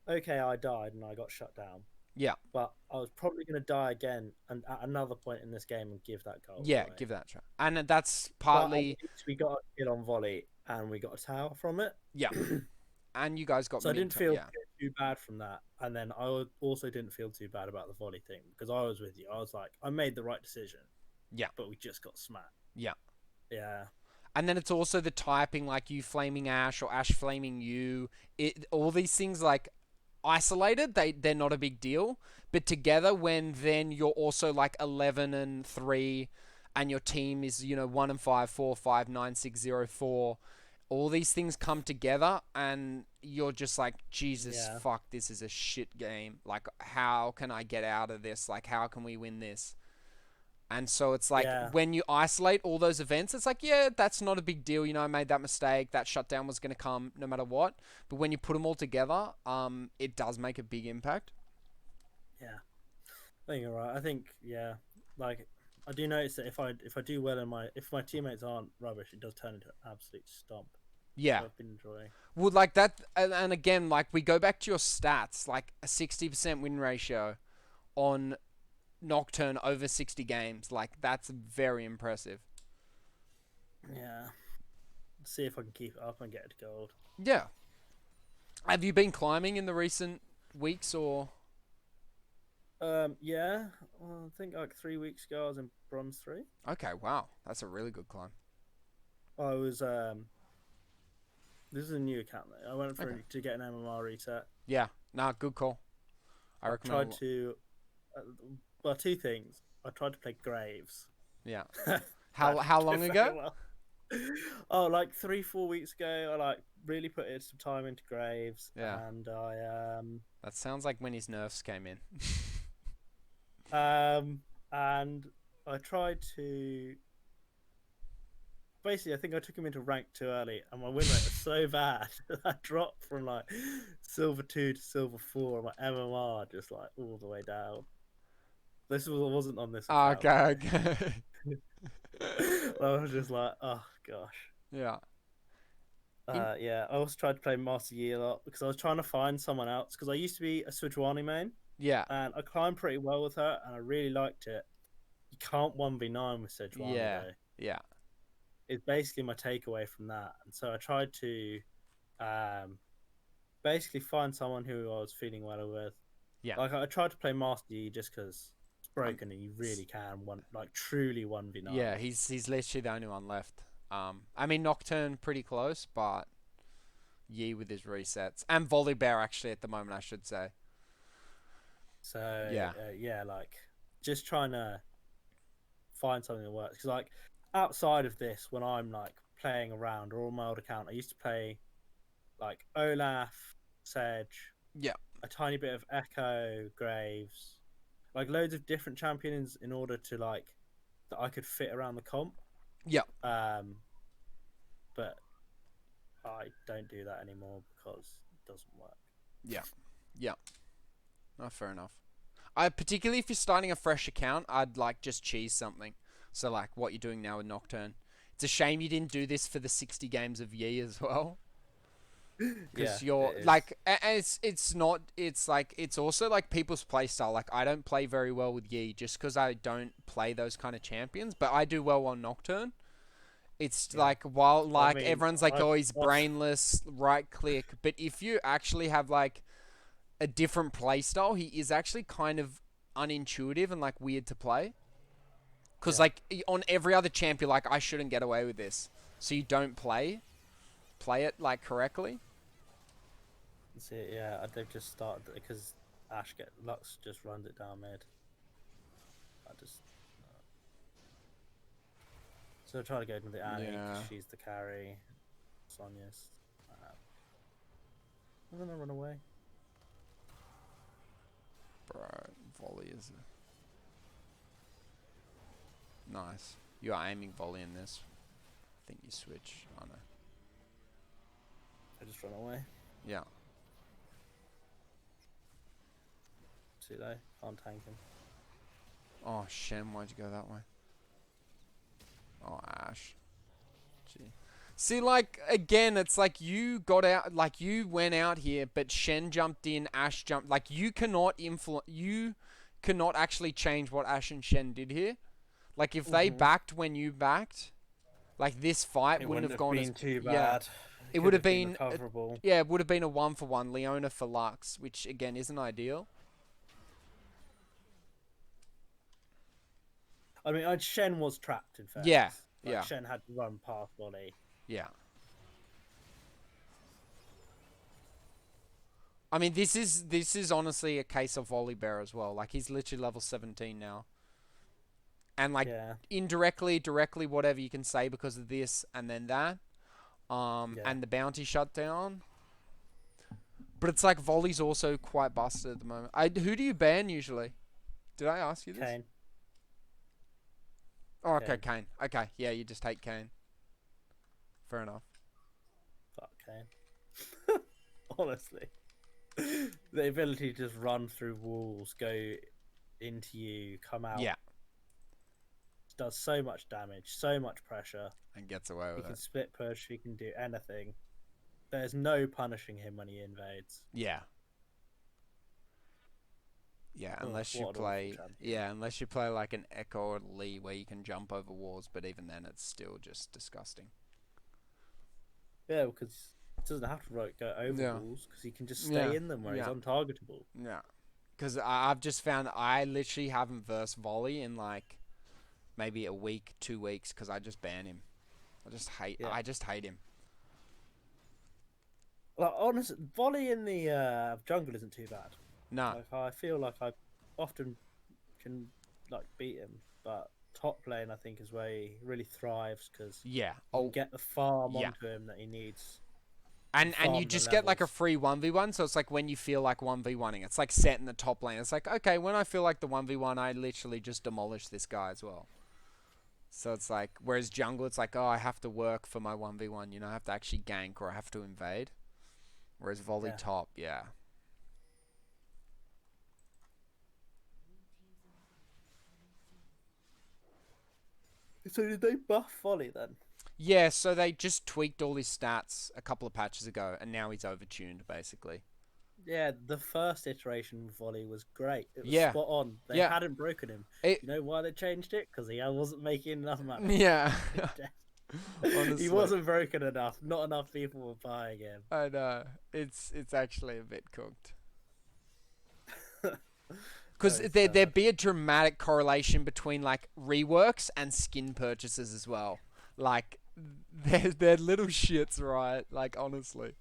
okay, I died and I got shut down, Yeah. but I was probably going to die again and at another point in this game and give that gold Yeah, away. give that a try. And that's But at partly, least we got a kill on volley and we got a tower from it. yeah. And you guys got So I mid, didn't feel yeah, too bad from that. And then also didn't feel too bad about the volley thing because I was with you. I was like, I made the right decision, yeah, but we just got smacked. yeah. Yeah. And then it's also the typing, like you flaming Ash or Ash flaming you. All these things like isolated, they're not a big deal. But together, when then you're also like 11-3, and your team is 1-5, 4-5, 9-6, 0-4. All these things come together, and you're just like, Jesus, Yeah. fuck, this is a shit game. Like, how can I get out of this? Like, how can we win this? And so it's like Yeah. when you isolate all those events, it's like, yeah, that's not a big deal. I made that mistake. That shutdown was going to come no matter what. But when you put them all together, it does make a big impact. Yeah. I think you're right. I think, yeah. Like, I do notice that if I do well in if my teammates aren't rubbish, it does turn into an absolute stomp, which Yeah. I've been enjoying. Would like that. And again, like we go back to your stats, like a 60% win ratio on Nocturne over 60 games. Like that's very impressive. Yeah. See if I can keep it up and get it to gold. Yeah. Have you been climbing in the recent weeks or? Yeah. Well, I think like 3 weeks ago I was in bronze 3. Okay, wow. That's a really good climb. I was this is a new account though. I went Okay. for to get an MMR reset. Yeah. Nah, good call. I I recommend a tried lot. to uh, well, two things. I tried to play Graves. Yeah. That How didn't long go ago? very well. Oh, like 3-4 weeks ago, I like really put in some time into Graves, Yeah. and I That sounds like when his nerfs came in. and I tried to basically. I think I took him into rank too early, and my win rate was so bad that I dropped from like silver 2 to silver 4, and my MMR just like all the way down. Wasn't on this account. Okay, okay. I was just like, oh gosh. Yeah. In Yeah, I also tried to play Master Yi a lot because I was trying to find someone else because I used to be a Sejuani main yeah. and I climbed pretty well with her and I really liked it. You can't 1v9 with Sejuani Yeah. though. Yeah. It's basically my takeaway from that. And so I tried to um, basically find someone who I was feeling well with. Yeah. Like I tried to play Master Yi just because it's Um, broken and you really can truly 1v9 yeah, it. he's literally the only one left. I mean Nocturne pretty close, but Yi with his resets and Volley Bear actually at the moment I should say. So Yeah. yeah, like just trying to find something that works. Because like outside of this, when I'm like playing around or on my old account, I used to play like Olaf, Sedge, Yeah. a tiny bit of Echo, Graves, like loads of different champions in order to like that I could fit around the comp. Yeah. Um, but I don't do that anymore because it doesn't work. Yeah. Yeah. Oh, fair enough. I particularly if you're starting a fresh account, I'd like just cheese something. So like what you're doing now with Nocturne. It's a shame you didn't do this for the 60 games of Yi as well. Yeah, Because you're it is. like, it's not. It's like it's also like people's playstyle. Like I don't play very well with Yi just because I don't play those kind of champions. But I do well on Nocturne. It's Yeah. like while I like mean, everyone's like, I've, oh, he's I've brainless, right click. But if you actually have like a different playstyle, he is actually kind of unintuitive and like weird to play. Because yeah. like on every other champ, you're like, I shouldn't get away with this. So you don't play it like correctly. See, yeah, they've just started because Lux just runs it down mid. I just so I try to go into the Annie Yeah. because she's the carry. Sonya's. I'm gonna run away. Bro, volley is nice. You are aiming volley in this. I think you switch. I know. I just run away. Yeah. Too low. Can't tank him. Oh, Shem, why'd you go that way? Oh, Ash. Gee. See, like, again, it's like you got out, like, you went out here, but Shen jumped in, Ash jumped. Like, you cannot actually change what Ash and Shen did here. Like, if they backed when you backed, like, this fight It wouldn't wouldn't have have gone as. been too Yeah. bad. It It would could have have been been. recoverable. Yeah, it would have been a 1-for-1 Leona for Lux, which, again, isn't ideal. I mean, Shen was trapped in Yeah. fairness. Like Yeah. Shen had to run past Volley. Yeah. I mean, this is honestly a case of Volley Bear as well. Like he's literally level 17 now, and like Yeah. indirectly, directly, whatever you can say because of this and then that, Yeah. and the bounty shutdown. But it's like Volley's also quite busted at the moment. Who do you ban usually? Did I ask you this? Kane. Oh, okay, Kane. Kane. Okay, yeah, you just hate Kane. Fair enough. Fuck Kane. Honestly. The ability to just run through walls, go into you, come out. Yeah, Does so much damage, so much pressure. and gets away He with can it. split push, he can do anything. There's no punishing him when he invades. Yeah. Yeah, Oh, unless you what an awful play. champion. Yeah, unless you play like an Echo or Lee where you can jump over walls, but even then, it's still just disgusting. Yeah, because he doesn't have to go over Yeah. walls because he can just stay in them where he's Yeah. untargetable. Yeah, because I've just found I literally haven't versed Volley in like maybe a week, 2 weeks, because I just ban him. Yeah. I just hate him. Like honestly, Volley in the jungle isn't too bad. No. Like I feel like I often can like beat him, but top lane I think is where he really thrives because Yeah. you can Oh, get the farm yeah. onto him that he needs. And you Farm the just get like a levels. free 1v1, so it's like when you feel like 1v1ing, it's like set in the top lane. It's like, okay, when I feel like the 1v1, I literally just demolish this guy as well. So it's like, whereas jungle, it's like, oh, I have to work for my 1v1, I have to actually gank or I have to invade. Whereas volley Yeah. top, yeah. So did they buff Volley then? Yeah, so they just tweaked all his stats a couple of patches ago, and now he's overtuned, basically. Yeah, the first iteration of Volley was great. It was Yeah. spot on. They Yeah. hadn't broken him. It, You know why they changed it? Because he wasn't making enough money. yeah. He Honestly, wasn't broken enough. Not enough people were buying him. I know it's actually a bit cooked. Because Very there'd sad. be a dramatic correlation between like reworks and skin purchases as well. Like they're little shits, right? Like honestly,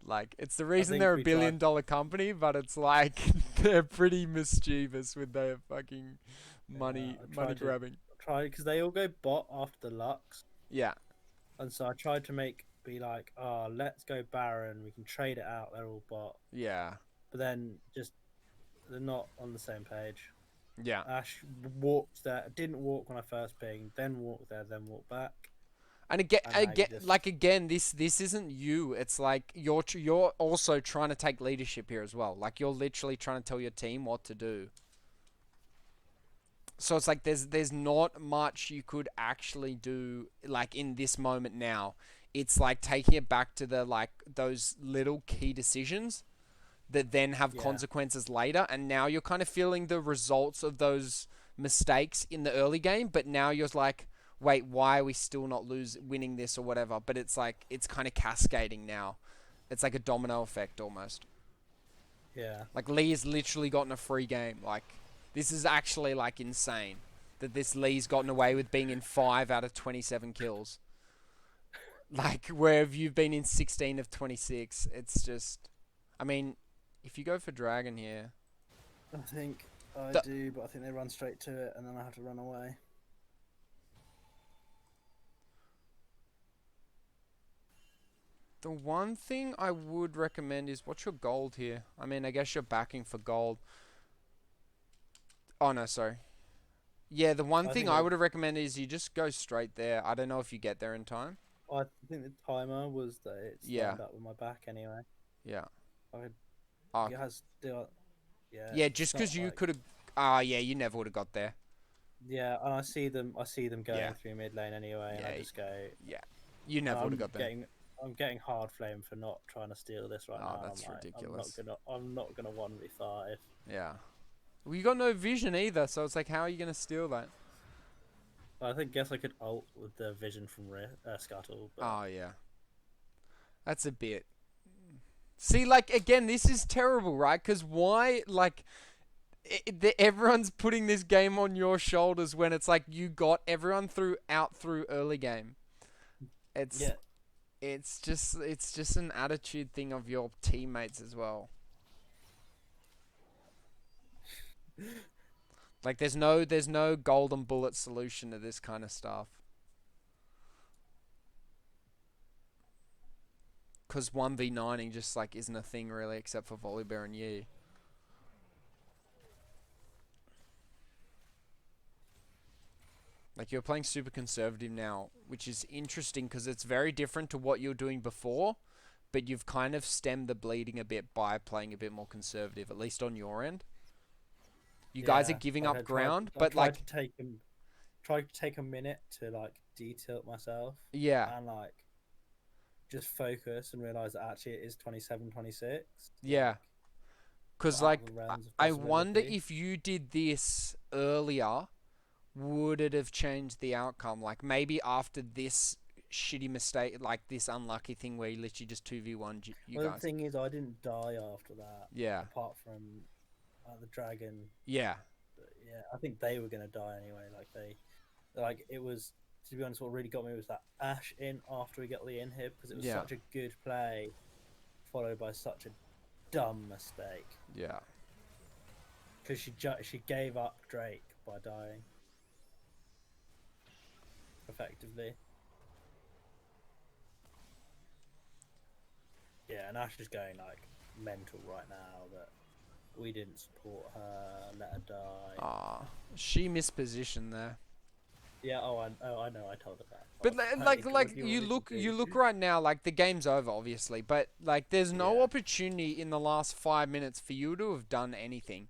like it's the I reason think they're a we tried. billion-dollar company, but it's like they're pretty mischievous with their fucking money I money tried to grabbing. try because they all go bot after the Lux, Yeah, and so I tried to be like, oh, let's go Baron. We can trade it out. They're all bot, yeah, but then just they're not on the same page. yeah. Ash walked there, didn't walk when I first pinged, then walked there, then walked back, And and now you just again, this isn't you. It's like you're also trying to take leadership here as well. Like you're literally trying to tell your team what to do. So it's like there's not much you could actually do like in this moment now. It's like taking it back to the like those little key decisions that then have yeah, consequences later, and now you're kind of feeling the results of those mistakes in the early game, but now you're like, wait, why are we still not winning this or whatever? But it's like it's kind of cascading now. It's like a domino effect almost. yeah. Like Lee has literally gotten a free game. Like this is actually like insane that this Lee's gotten away with being in 5 out of 27 kills. Like where have you been in 16 of 26? It's just, I mean, if you go for Dragon here, I think I the do, but I think they run straight to it, and then I have to run away. the one thing I would recommend is what's your gold here? I mean, I guess you're backing for gold. Oh no, sorry. Yeah, the one I thing think I I, would have recommended is you just go straight there. I don't know if you get there in time. I think the timer was that it's Yeah, lined up with my back anyway. yeah. I Oh, it has still, yeah. yeah, It's just because not you like could have. Ah, yeah, you never would have got there. yeah, and I see them. I see them Yeah, going through mid lane anyway, and I yeah, just go. yeah. You And never would have got there. I'm getting hard flame for not trying to steal this right Oh, now. that's ridiculous. I'm not gonna 1v5. Yeah. Well, you got no vision either, so it's like, how are you gonna steal that? I think guess I could ult with the vision from Scuttle, but Oh yeah, that's a bit. See, like again, this is terrible, right? Because why, like, everyone's putting this game on your shoulders when it's like you got everyone through early game. It's yeah. it's just an attitude thing of your teammates as well. Like there's no golden bullet solution to this kind of stuff. Cause 1v9ing just like isn't a thing really except for Volibear and Yi. Like you're playing super conservative now, which is interesting because it's very different to what you were doing before, but you've kind of stemmed the bleeding a bit by playing a bit more conservative, at least on your end. You guys are Yeah, giving like up ground, I but like, tried to take a minute to like detail myself yeah, and like just focus and realize that actually it is 27, 26. yeah. Like Because not out of like, the realms of I wonder possibility. if you did this earlier, would it have changed the outcome? Like maybe after this shitty mistake, like this unlucky thing where you literally just 2v1 you Well, the guys. thing is, I didn't die after that, Yeah, apart from the dragon. yeah, But yeah, I think they were gonna die anyway. Like it was. To be honest, what really got me was that Ash in after we got the inhib because it was yeah, such a good play, followed by such a dumb mistake yeah. because she gave up Drake by dying effectively. Yeah, and Ash is going like mental right now that we didn't support her, let her die. Ah, she mispositioned there. Yeah, I know, I told her that. But like What like do you want me to you do? look right now, like the game's over obviously, but like there's no Yeah, opportunity in the last 5 minutes for you to have done anything.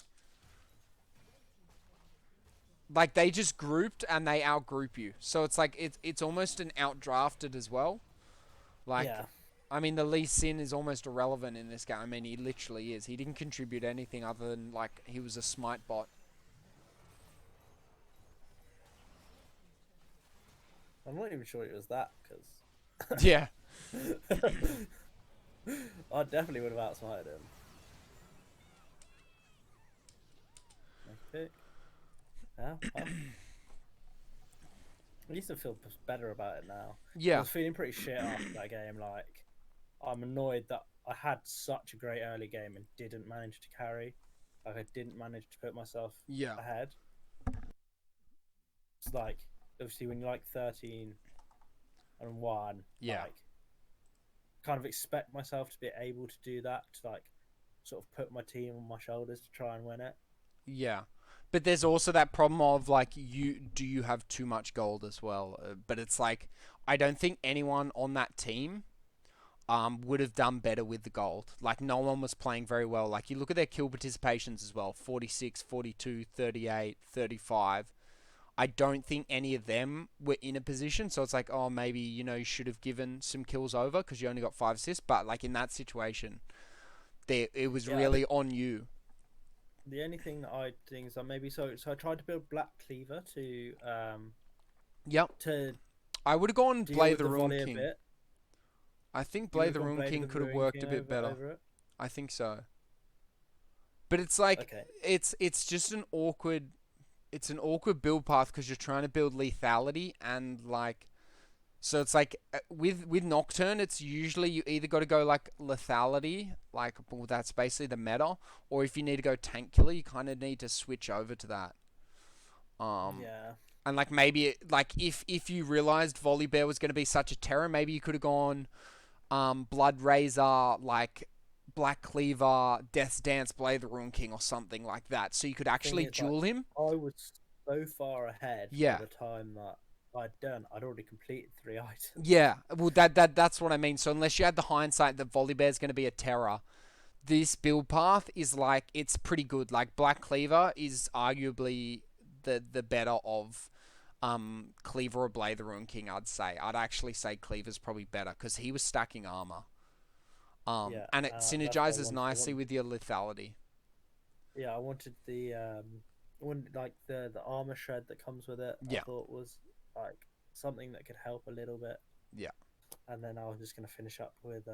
Like they just grouped and they outgroup you. So it's like it's almost an outdrafted as well. Like yeah. I mean the Lee Sin is almost irrelevant in this game. I mean he literally is. He didn't contribute anything other than like he was a smite bot. I'm not even sure it was that because Yeah. I definitely would have outsmarted him. Make a pick. Yeah, well, I used to feel better about it now. I Yeah. was feeling pretty shit after that game. Like, I'm annoyed that I had such a great early game and didn't manage to carry. Like, I didn't manage to put myself Yeah. ahead. It's like, obviously, when you're like 13-1, Yeah. like, kind of expect myself to be able to do that, to like, sort of put my team on my shoulders to try and win it. Yeah. But there's also that problem of like you have too much gold as well. But it's like I don't think anyone on that team would have done better with the gold. Like no one was playing very well. Like you look at their kill participations as well. 46, 42, 38, 35. I don't think any of them were in a position. So it's like, oh, maybe, you should have given some kills over because you only got 5 assists. But like in that situation, it was Yeah, really on you. the only thing that I think is that maybe so I tried to build Black Cleaver Yep. to I would have gone deal Blade with the the Ruin volley a King. bit. I think You would Blade have the gone Ruin Blade King of the could have Ruin worked King a bit better. over it. I think so. But it's like Okay. it's just an awkward build path because you're trying to build lethality and like so it's like with Nocturne it's usually you either got to go like lethality like well, that's basically the meta, or if you need to go tank killer you kind of need to switch over to that. Um Yeah. and like maybe like if you realized Volley Bear was going to be such a terror, maybe you could have gone Blood Razor, like Black Cleaver, Death's Dance, Blade the Ruin King, or something like that. So you could Thing actually is, like, duel him. I was so far ahead by Yeah, the time that I'd done. I'd already completed 3 items. yeah. Well, that's what I mean. So unless you had the hindsight that Volley Bear's going to be a terror, this build path is like it's pretty good. Like Black Cleaver is arguably the better of Cleaver or Blade the Ruin King. I'd actually say Cleaver's probably better because he was stacking armor. Yeah, And it that's what I synergizes wanted. I nicely wanted, with your lethality. yeah, I wanted I wanted like the armor shred that comes with it. I Yeah, thought was like something that could help a little bit, yeah, and then I was just gonna finish up with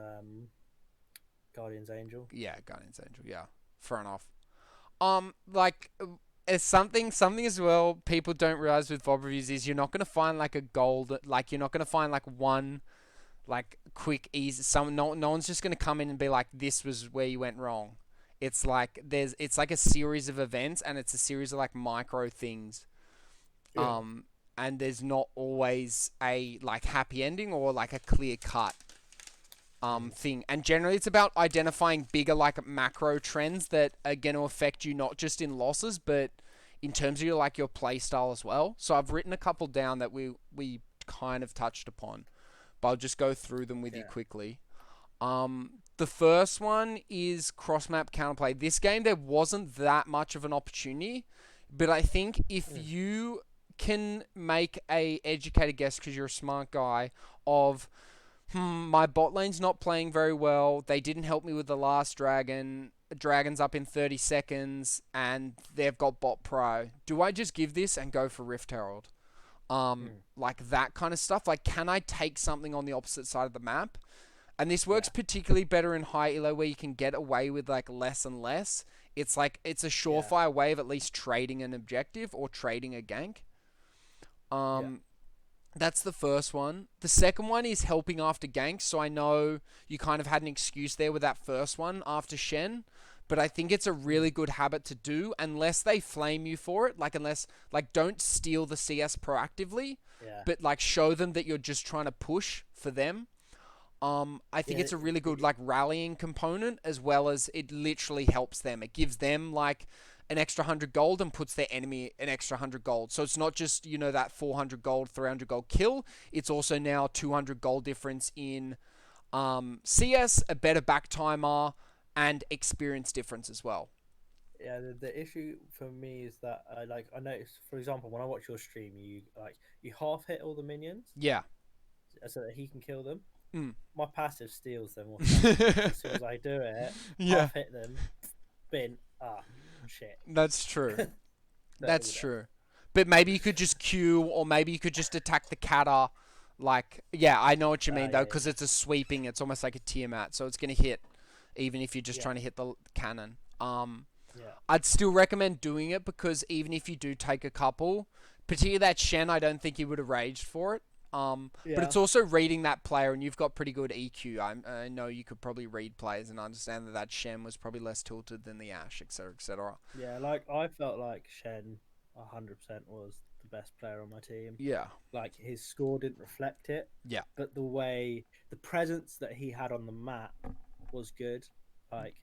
Guardian's Angel. yeah. Guardian's Angel. Yeah, fair enough. Like it's something as well. People don't realize with VOD reviews is you're not gonna find like a gold. Like you're not gonna find like one like quick easy. No one's just gonna come in and be like this was where you went wrong. It's like a series of events and it's a series of like micro things. Yeah, Um, and there's not always a like happy ending or like a clear cut thing. And generally, it's about identifying bigger like macro trends that are going to affect you not just in losses, but in terms of your play style as well. So I've written a couple down that we kind of touched upon, but I'll just go through them with you yeah, quickly. The first one is cross map counterplay. This game there wasn't that much of an opportunity, but I think if you can make a educated guess because you're a smart guy of my bot lane's not playing very well. They didn't help me with the last dragon. Dragon's up in 30 seconds, and they've got bot pro. Do I just give this and go for Rift Herald? Like that kind of stuff. Like, can I take something on the opposite side of the map? And this works yeah, particularly better in high elo where you can get away with like less and less. It's like it's a yeah, surefire way of at least trading an objective or trading a gank. yeah, Um, that's the first one. The second one is helping after ganks. So I know you kind of had an excuse there with that first one after Shen, but I think it's a really good habit to do unless they flame you for it. Like don't steal the CS proactively, yeah, but like show them that you're just trying to push for them. I think yeah. it's a really good like rallying component as well as it literally helps them. It gives them like an extra 100 gold and puts their enemy an extra 100 gold. So it's not just, that 400 gold, 300 gold kill. It's also now 200 gold difference in CS, a better back timer, and experience difference as well. Yeah, the issue for me is that I noticed, for example, when I watch your stream, you half hit all the minions Yeah. so that he can kill them. Mm. My passive steals them automatically. So as soon as I do it, Yeah. half hit them, bin. Shit. That's true. They're That's all dead. true. But maybe you could just queue, or maybe you could just attack the Kata Like, yeah, I know what you mean though, Yeah, because yeah, it's a sweeping. It's almost like a Tiamat, so it's gonna hit, even if you're just yeah, trying to hit the cannon. yeah, I'd still recommend doing it because even if you do take a couple, particularly that Shen, I don't think he would have raged for it. But yeah, it's also reading that player, and you've got pretty good EQ. I know you could probably read players and understand that that Shen was probably less tilted than the Ash, etc., etc. yeah. Like I felt like Shen 100% was the best player on my team. Yeah, Like his score didn't reflect it, yeah, but the presence that he had on the map was good. Like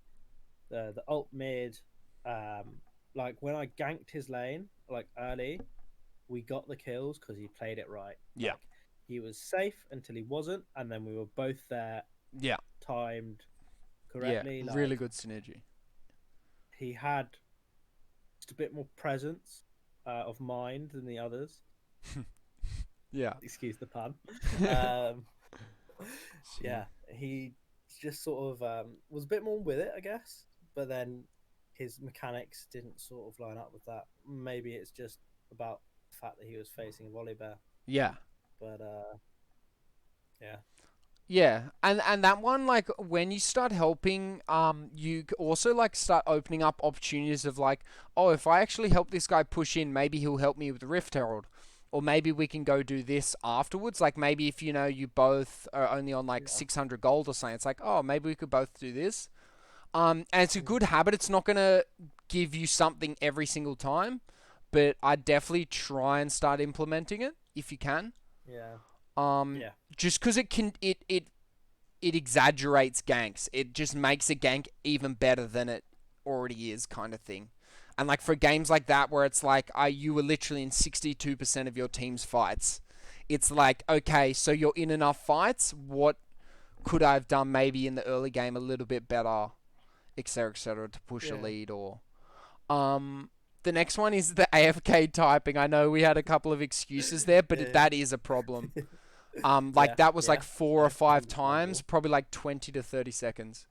the alt mid, um, like when I ganked his lane like early, we got the kills because he played it right. yeah, Like he was safe until he wasn't, and then we were both there, yeah, timed yeah. correctly. Really Like good synergy. he had just a bit more presence of mind than the others. Yeah. Excuse the pun. Um, Shit. yeah, he just sort of was a bit more with it, I guess. But then his mechanics didn't sort of line up with that. Maybe it's just about the fact that he was facing a volley bear. Yeah. But yeah, Yeah, and that one, like when you start helping, you also like start opening up opportunities of like, oh, if I actually help this guy push in, maybe he'll help me with the Rift Herald, or maybe we can go do this afterwards. Like maybe if you both are only on like yeah, 600 gold or something, it's like, oh, maybe we could both do this. And it's a mm, good habit. It's not gonna give you something every single time, but I definitely try and start implementing it if you can. yeah, Um, yeah, just because it exaggerates ganks. It just makes a gank even better than it already is, kind of thing. And like for games like that where it's like you were literally in 62% of your team's fights, it's like, okay, so you're in enough fights. What could I have done maybe in the early game a little bit better, etc., to push a yeah, lead? Or um, the next one is the AFK typing. I know we had a couple of excuses there, but yeah, that is a problem. Like yeah, that was like yeah. 4 or 5 times, Understandable. probably like 20 to 30 seconds.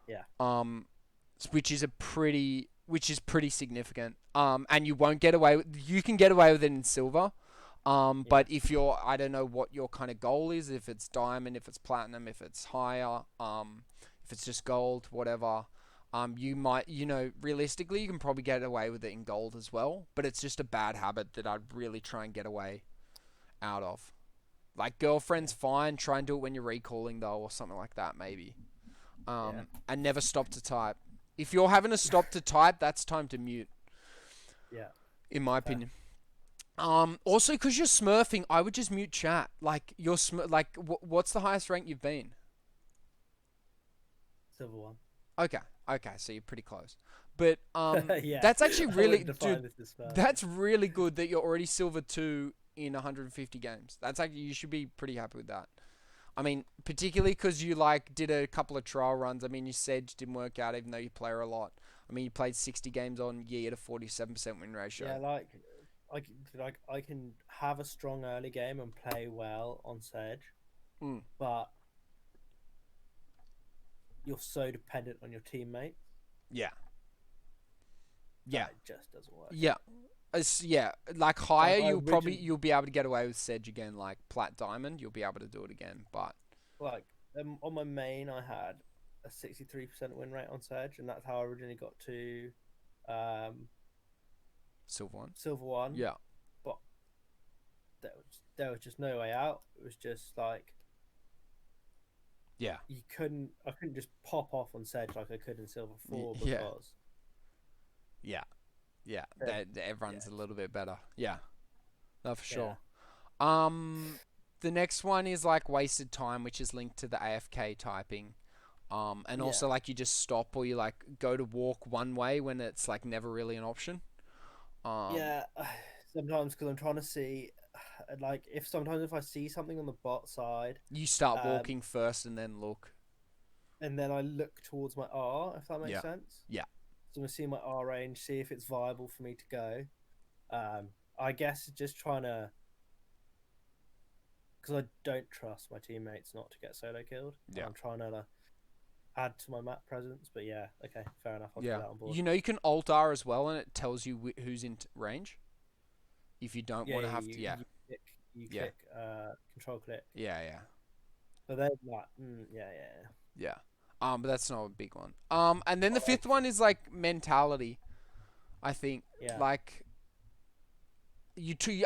Yeah, Um, which is pretty significant. And you won't get away you can get away with it in silver. yeah, But if you're, I don't know what your kind of goal is, if it's diamond, if it's platinum, if it's higher, if it's just gold, whatever. You might, realistically, you can probably get away with it in gold as well, but it's just a bad habit that I'd really try and get away out of. Like yeah, girlfriend's fine. Try and do it when you're recalling though, or something like that maybe. yeah, And never stop to type. If you're having to stop to type, that's time to mute, yeah. in my Fair. opinion. Also, because you're smurfing, I would just mute chat. Like like what's the highest rank you've been? Silver one. Okay, okay, so you're pretty close. But Yeah, that's actually I really, wouldn't dude. define this as That's perfect. really good that you're already silver two in 150 games. That's actually, you should be pretty happy with that. I mean, particularly because you like did a couple of trial runs. I mean, you said didn't work out, even though you play her a lot. I mean, you played 60 games on year at a 47% win ratio. Yeah, I can have a strong early game and play well on Sedge, Mm. but you're so dependent on your teammates Yeah, yeah, that it just doesn't work yeah. out. Yeah, like higher, Like I origin you'll be able to get away with Sedge again. Like plat diamond, you'll be able to do it again. But like on my main, I had a 63% win rate on Sedge, and that's how I originally got to um, silver one, Silver One. yeah, But there was just no way out. It was just like yeah, I couldn't just pop off on Sedge like I could in Silver 4 yeah, because yeah, yeah. uh, Everyone's yeah, a little bit better. Yeah, no, for yeah, sure. The next one is like wasted time, which is linked to the AFK typing. And yeah, also like you just stop or you like go to walk one way when it's like never really an option. Um, yeah. Sometimes because I'm trying to see, like, if I see something on the bot side, you start um, walking first and then look. and then I look towards my R, if that makes Yeah, sense. yeah, So I see my R range, see if it's viable for me to go. I guess just trying to, because I don't trust my teammates not to get solo killed. yeah, I'm trying to add to my map presence. But yeah, okay, fair enough. I'll take yeah. that on board. You can alt R as well, and it tells you who's in range. If you don't Yeah, want to yeah, have to, yeah, You Yeah. click control click. Yeah, yeah. But they're like, yeah, yeah, Yeah. But that's not a big one. And then the yeah. fifth one is like mentality. I think Yeah, like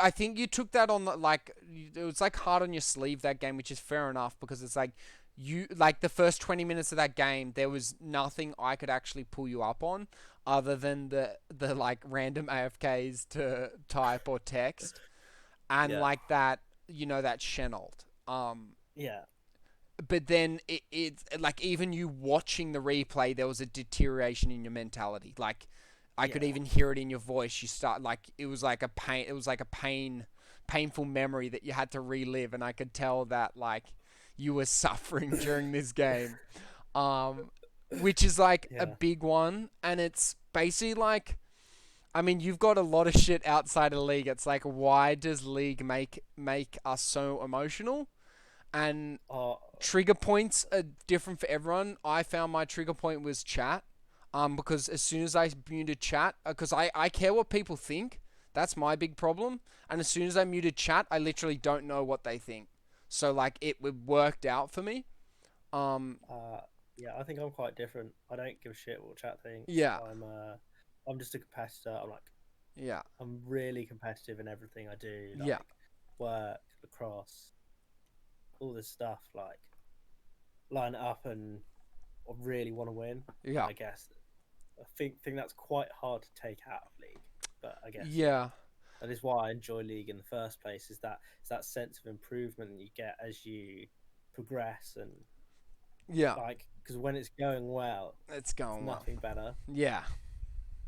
I think you took that on the, like it was like hard on your sleeve that game, which is fair enough because it's like you like the first 20 minutes of that game there was nothing I could actually pull you up on other than the like random AFKs to type or text and yeah, like that that Chenault. yeah, But then it's like even you watching the replay there was a deterioration in your mentality. Like I could yeah, even hear it in your voice. You start like it was like a painful memory that you had to relive, and I could tell that like you were suffering during this game. um which is like a yeah, big one, and it's basically like, I mean, you've got a lot of shit outside of League. It's like, why does League make us so emotional? And uh, trigger points are different for everyone. I found my trigger point was chat. Because as soon as I muted chat, because I care what people think, that's my big problem. And as soon as I muted chat, I literally don't know what they think. So like it worked out for me. Um, uh, yeah. I think I'm quite different. I don't give a shit what chat thinks. yeah, I'm just a competitor. yeah, I'm really competitive in everything I do, yeah, like work, lacrosse, all this stuff. Like line it up, and I really want to win. And yeah, I guess I think that's quite hard to take out of League. But I guess yeah, that is why I enjoy League in the first place. Is that it's that sense of improvement you get as you progress, and yeah. like because when it's going well, It's it's going well. nothing better. Yeah,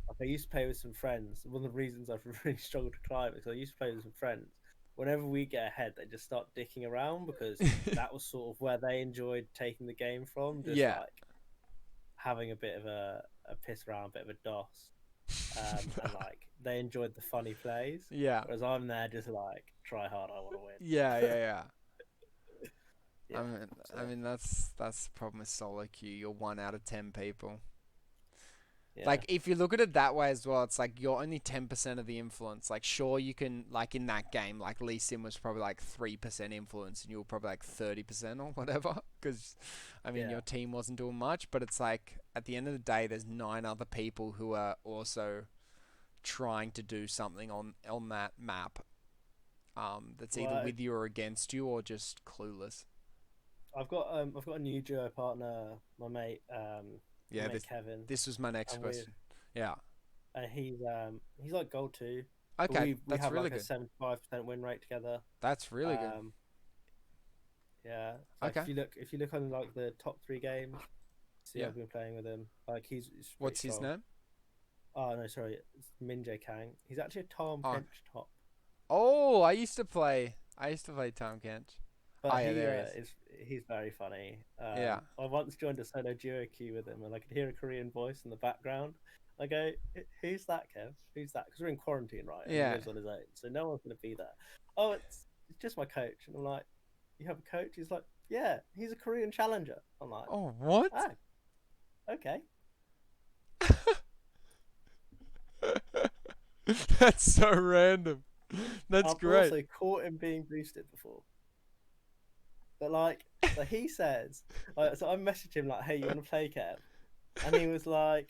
Like I used to play with some friends. One of the reasons I've really struggled to climb is I used to play with some friends. Whenever we get ahead, they just start dicking around because that was sort of where they enjoyed taking the game from, just yeah, like having a bit of a piss around, a bit of a doss, and like they enjoyed the funny plays, yeah, whereas I'm there just like try hard, I want to yeah, yeah, win. yeah. I Yeah, mean, so I mean that's the problem with solo queue. You're 1 out of 10 people. yeah, Like if you look at it that way as well, it's like you're only 10% of the influence. Like sure you can like in that game, like Lee Sin was probably like 3% influence, and you were probably like 30% or whatever. Because I mean yeah. your team wasn't doing much, but it's like at the end of the day, there's 9 other people who are also trying to do something on that map. That's either Well, with you or against you, or just clueless. I've got a new duo partner, my Yeah, mate Kevin, this was my next and we're question. Yeah. and he's like gold two, but Okay, we that's have really like a good. 75% win rate together. That's really good. Um, yeah, like Okay. if you look on like the top three games, see Yeah. I've been playing with him. Like he's pretty What's his strong. name? Oh no, sorry, it's Minjay Kang. He's actually a Tom Oh, Kench top, oh, I used to play Tom Kent. Oh but yeah, there he is. he's very funny. Yeah. I once joined a solo duo queue with him, and I could hear a Korean voice in the background. I go, who's that, Kev? Who's that? Because we're in quarantine, right? And he Yeah. lives on his own, so no one's gonna be there. Oh, it's just my coach, and I'm like, you have a coach? He's like, yeah, he's a Korean challenger. I'm like, Oh, what? oh, okay. That's so random. That's I've great. also caught him being boosted before. But like, so he says, so I messaged him like, "Hey, you want to play, Kev?" And he was like,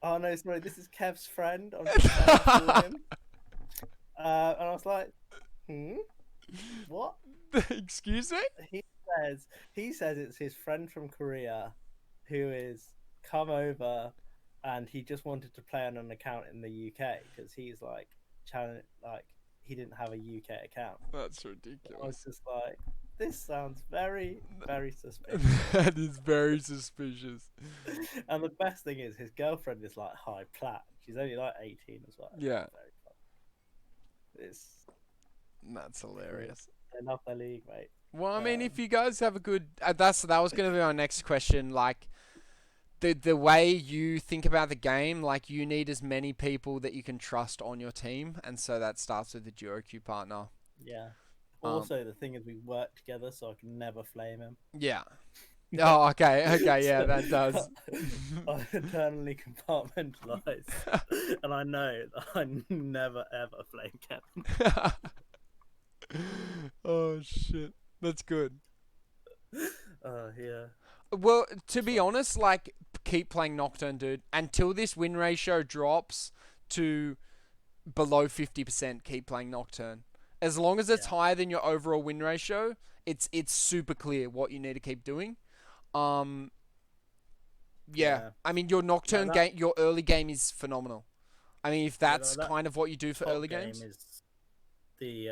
"Oh no, sorry, this is Kev's friend. I'm just trying to call him." And I was like, "Hmm, what?" Excuse me? He he says it's his friend from Korea, who is come over, and he just wanted to play on an account in the UK because he's like, challenge like he didn't have a UK account. That's I was ridiculous. just like, this sounds very, very suspicious. That is very suspicious. And the best thing is, his girlfriend is like high plat. She's only like 18 as well. It's Yeah, very fun. It's that's hilarious. they love their league, mate. Well, I mean, if Um, you guys have a good, that was going to be my next question. Like, the way you think about the game, like you need as many people that you can trust on your team, and so that starts with the duo queue partner. yeah. Um, Also, the thing is, we work together, so I can never flame him. yeah. Oh, okay, okay, yeah, So, that does. I eternally compartmentalize, and I know that I never ever flame Kevin. Oh shit, that's good. Yeah. Well, to be So, honest, like keep playing Nocturne, dude, until this win ratio drops to below 50%. Keep playing Nocturne. As long as it's yeah. higher than your overall win ratio, it's super clear what you need to keep doing. Um, yeah, Yeah. I mean your Like Nocturne that. game, your early game is phenomenal. I mean, if Yeah, that's like that kind of what you do for top early game games, is the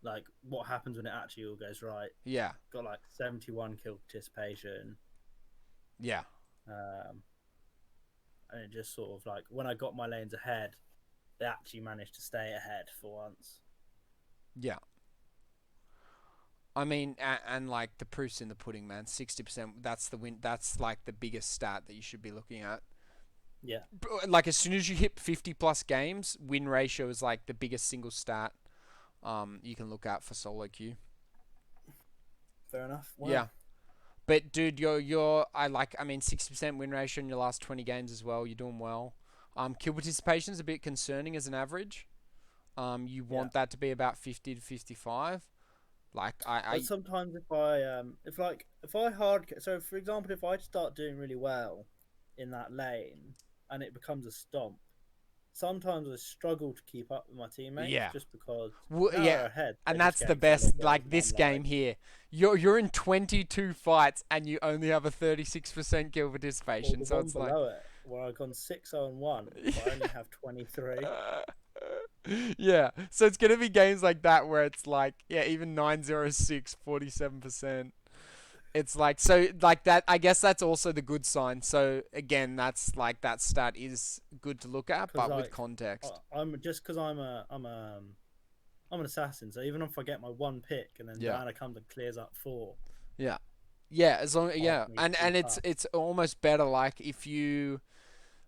like what happens when it actually all goes right. yeah, Got like 71 kill participation. yeah, Um, and it just sort of like when I got my lanes ahead, they actually managed to stay ahead for once. yeah. I mean, and like the proof's in the pudding, man. 60%. That's the win. That's like the biggest stat that you should be looking at. Yeah, Like as soon as you hit 50 plus games, win ratio is like the biggest single stat you can look at for solo queue. fair enough. Yeah. Well, But dude, you're I mean 60% win ratio in your last 20 games as well. You're doing well. Kill participation is a bit concerning as an average. You yeah. want that to be about 50 to 55. Like But sometimes if I hard so for example if I start doing really well in that lane and it becomes a stomp, sometimes I struggle to keep up with my teammates yeah. just because Well, now they're yeah, ahead, they're and just that's the getting solo best. kills, Like and this I'm like, game here, you're in 22 fights and you only have a 36% kill or participation. the So one it's like, below it where I've gone 6-0-1, but I only have 23. yeah. So it's gonna be games like that where it's like, yeah, even 906, 47%. It's like so like that. I guess that's also the good sign. So again, that's like that stat is good to look at, Because but with like context. I'm just because I'm an assassin, so even if I get my one pick and then Yeah. Diana comes and clears up four, Yeah. Yeah, as long hard yeah, for me to and keep it's up. it's almost better like if you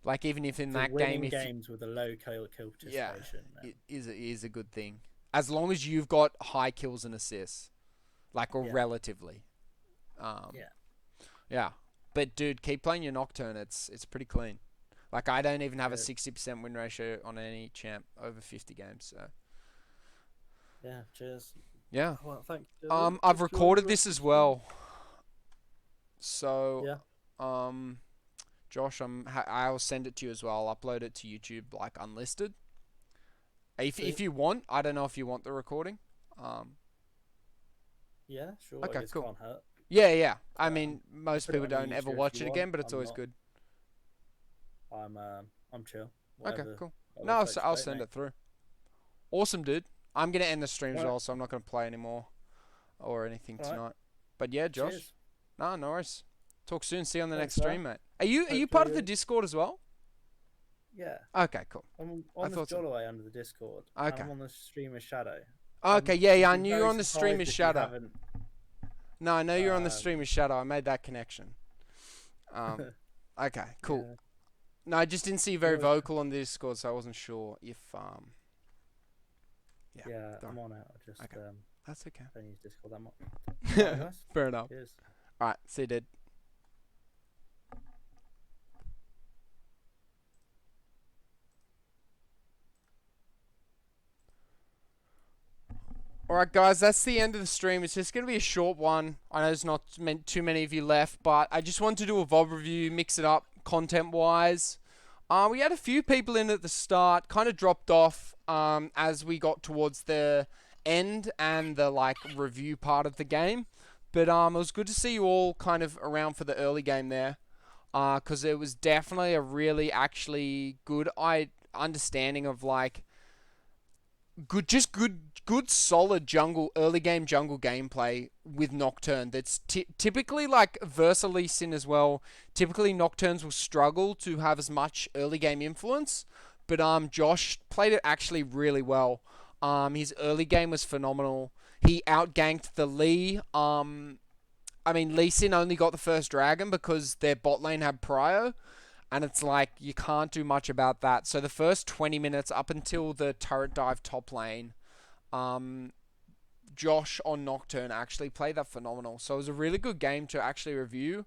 like even if in For that game winning if you, games with a low kill yeah, participation, then it is a good thing as long as you've got high kills and assists like or yeah, relatively. Um, yeah, yeah, but dude, keep playing your Nocturne. It's pretty clean. Like I don't even have a yeah, 60% win ratio on any champ over 50 games. So yeah. Cheers. yeah. Well, thanks, Dylan. I've Enjoy the recorded rest this of the as stream. well. So Yeah, um, Josh, I'll send it to you as well. I'll upload it to YouTube like unlisted. If sweet. you want, I don't know if you want the recording. Um, Yeah, sure. I okay, guess cool. can't hurt. Yeah, yeah. I Um, mean, I'll most put it people on the don't ever YouTube if watch you it want. again, but it's I'm always not. good. I'm chill. Okay, Whatever. cool. No, Whatever floats your I'll boat, send mate. it through. Awesome, dude. I'm gonna end the stream All as right. well, so I'm not gonna play anymore or anything All right. tonight. But yeah, Josh. Cheers. No, no worries. Talk soon. See you on the next Thanks, man. stream, mate. Are you Hopefully part of the you. Discord as well? Yeah. Okay, cool. I'm I on this thought so. Jollaway under the Discord, and Okay. I'm on the streamer Shadow. Okay, I'm yeah, would yeah. I be knew you were very on the stream surprised as if you Shadow. haven't. No, I know you're on the stream Um, as Shadow. I made that connection. Okay, cool. yeah, No, I just didn't see you very you're, vocal on the Discord, so I wasn't sure if yeah. yeah, Don't. I'm on it. I just Okay, that's okay. don't use Discord that much. All right, guys. Fair enough. Cheers. All right, see you, dude. Alright, guys, that's the end of the stream. It's just going to be a short one. I know there's not too many of you left, but I just wanted to do a VOD review, mix it up content wise. We had a few people in at the start, kind of dropped off as we got towards the end and the like review part of the game. But it was good to see you all kind of around for the early game there, because it was definitely a really actually good understanding of like good solid jungle early game jungle gameplay with Nocturne that's typically like Versalicin as well. Typically Nocturnes will struggle to have as much early game influence, but Josh played it actually really well. His early game was phenomenal. He outganked the Lee. I mean Lee Sin only got the first dragon because their bot lane had prio, and it's like you can't do much about that. So the first 20 minutes up until the turret dive top lane, um, Josh on Nocturne actually played that phenomenal. So it was a really good game to actually review.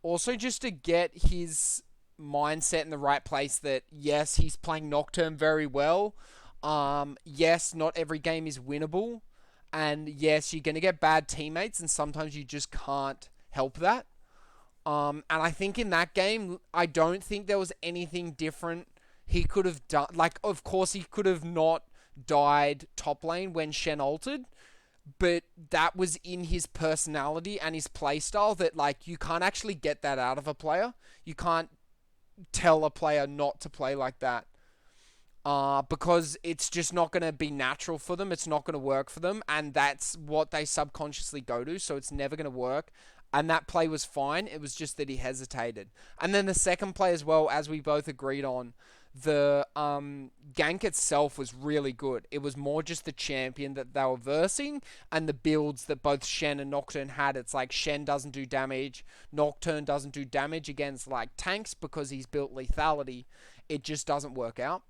Also, just to get his mindset in the right place that yes, he's playing Nocturne very well. Yes, not every game is winnable, and yes, you're gonna get bad teammates, and sometimes you just can't help that. And I think in that game, I don't think there was anything different he could have done. Like, of course, he could have not died top lane when Shen ulted, but that was in his personality and his playstyle that, like, you can't actually get that out of a player. You can't tell a player not to play like that. Because it's just not going to be natural for them. It's not going to work for them. And that's what they subconsciously go to. So it's never going to work. And that play was fine. It was just that he hesitated. And then the second play as well, as we both agreed on, the gank itself was really good. It was more just the champion that they were versing and the builds that both Shen and Nocturne had. It's like Shen doesn't do damage, Nocturne doesn't do damage against like tanks because he's built lethality. It just doesn't work out.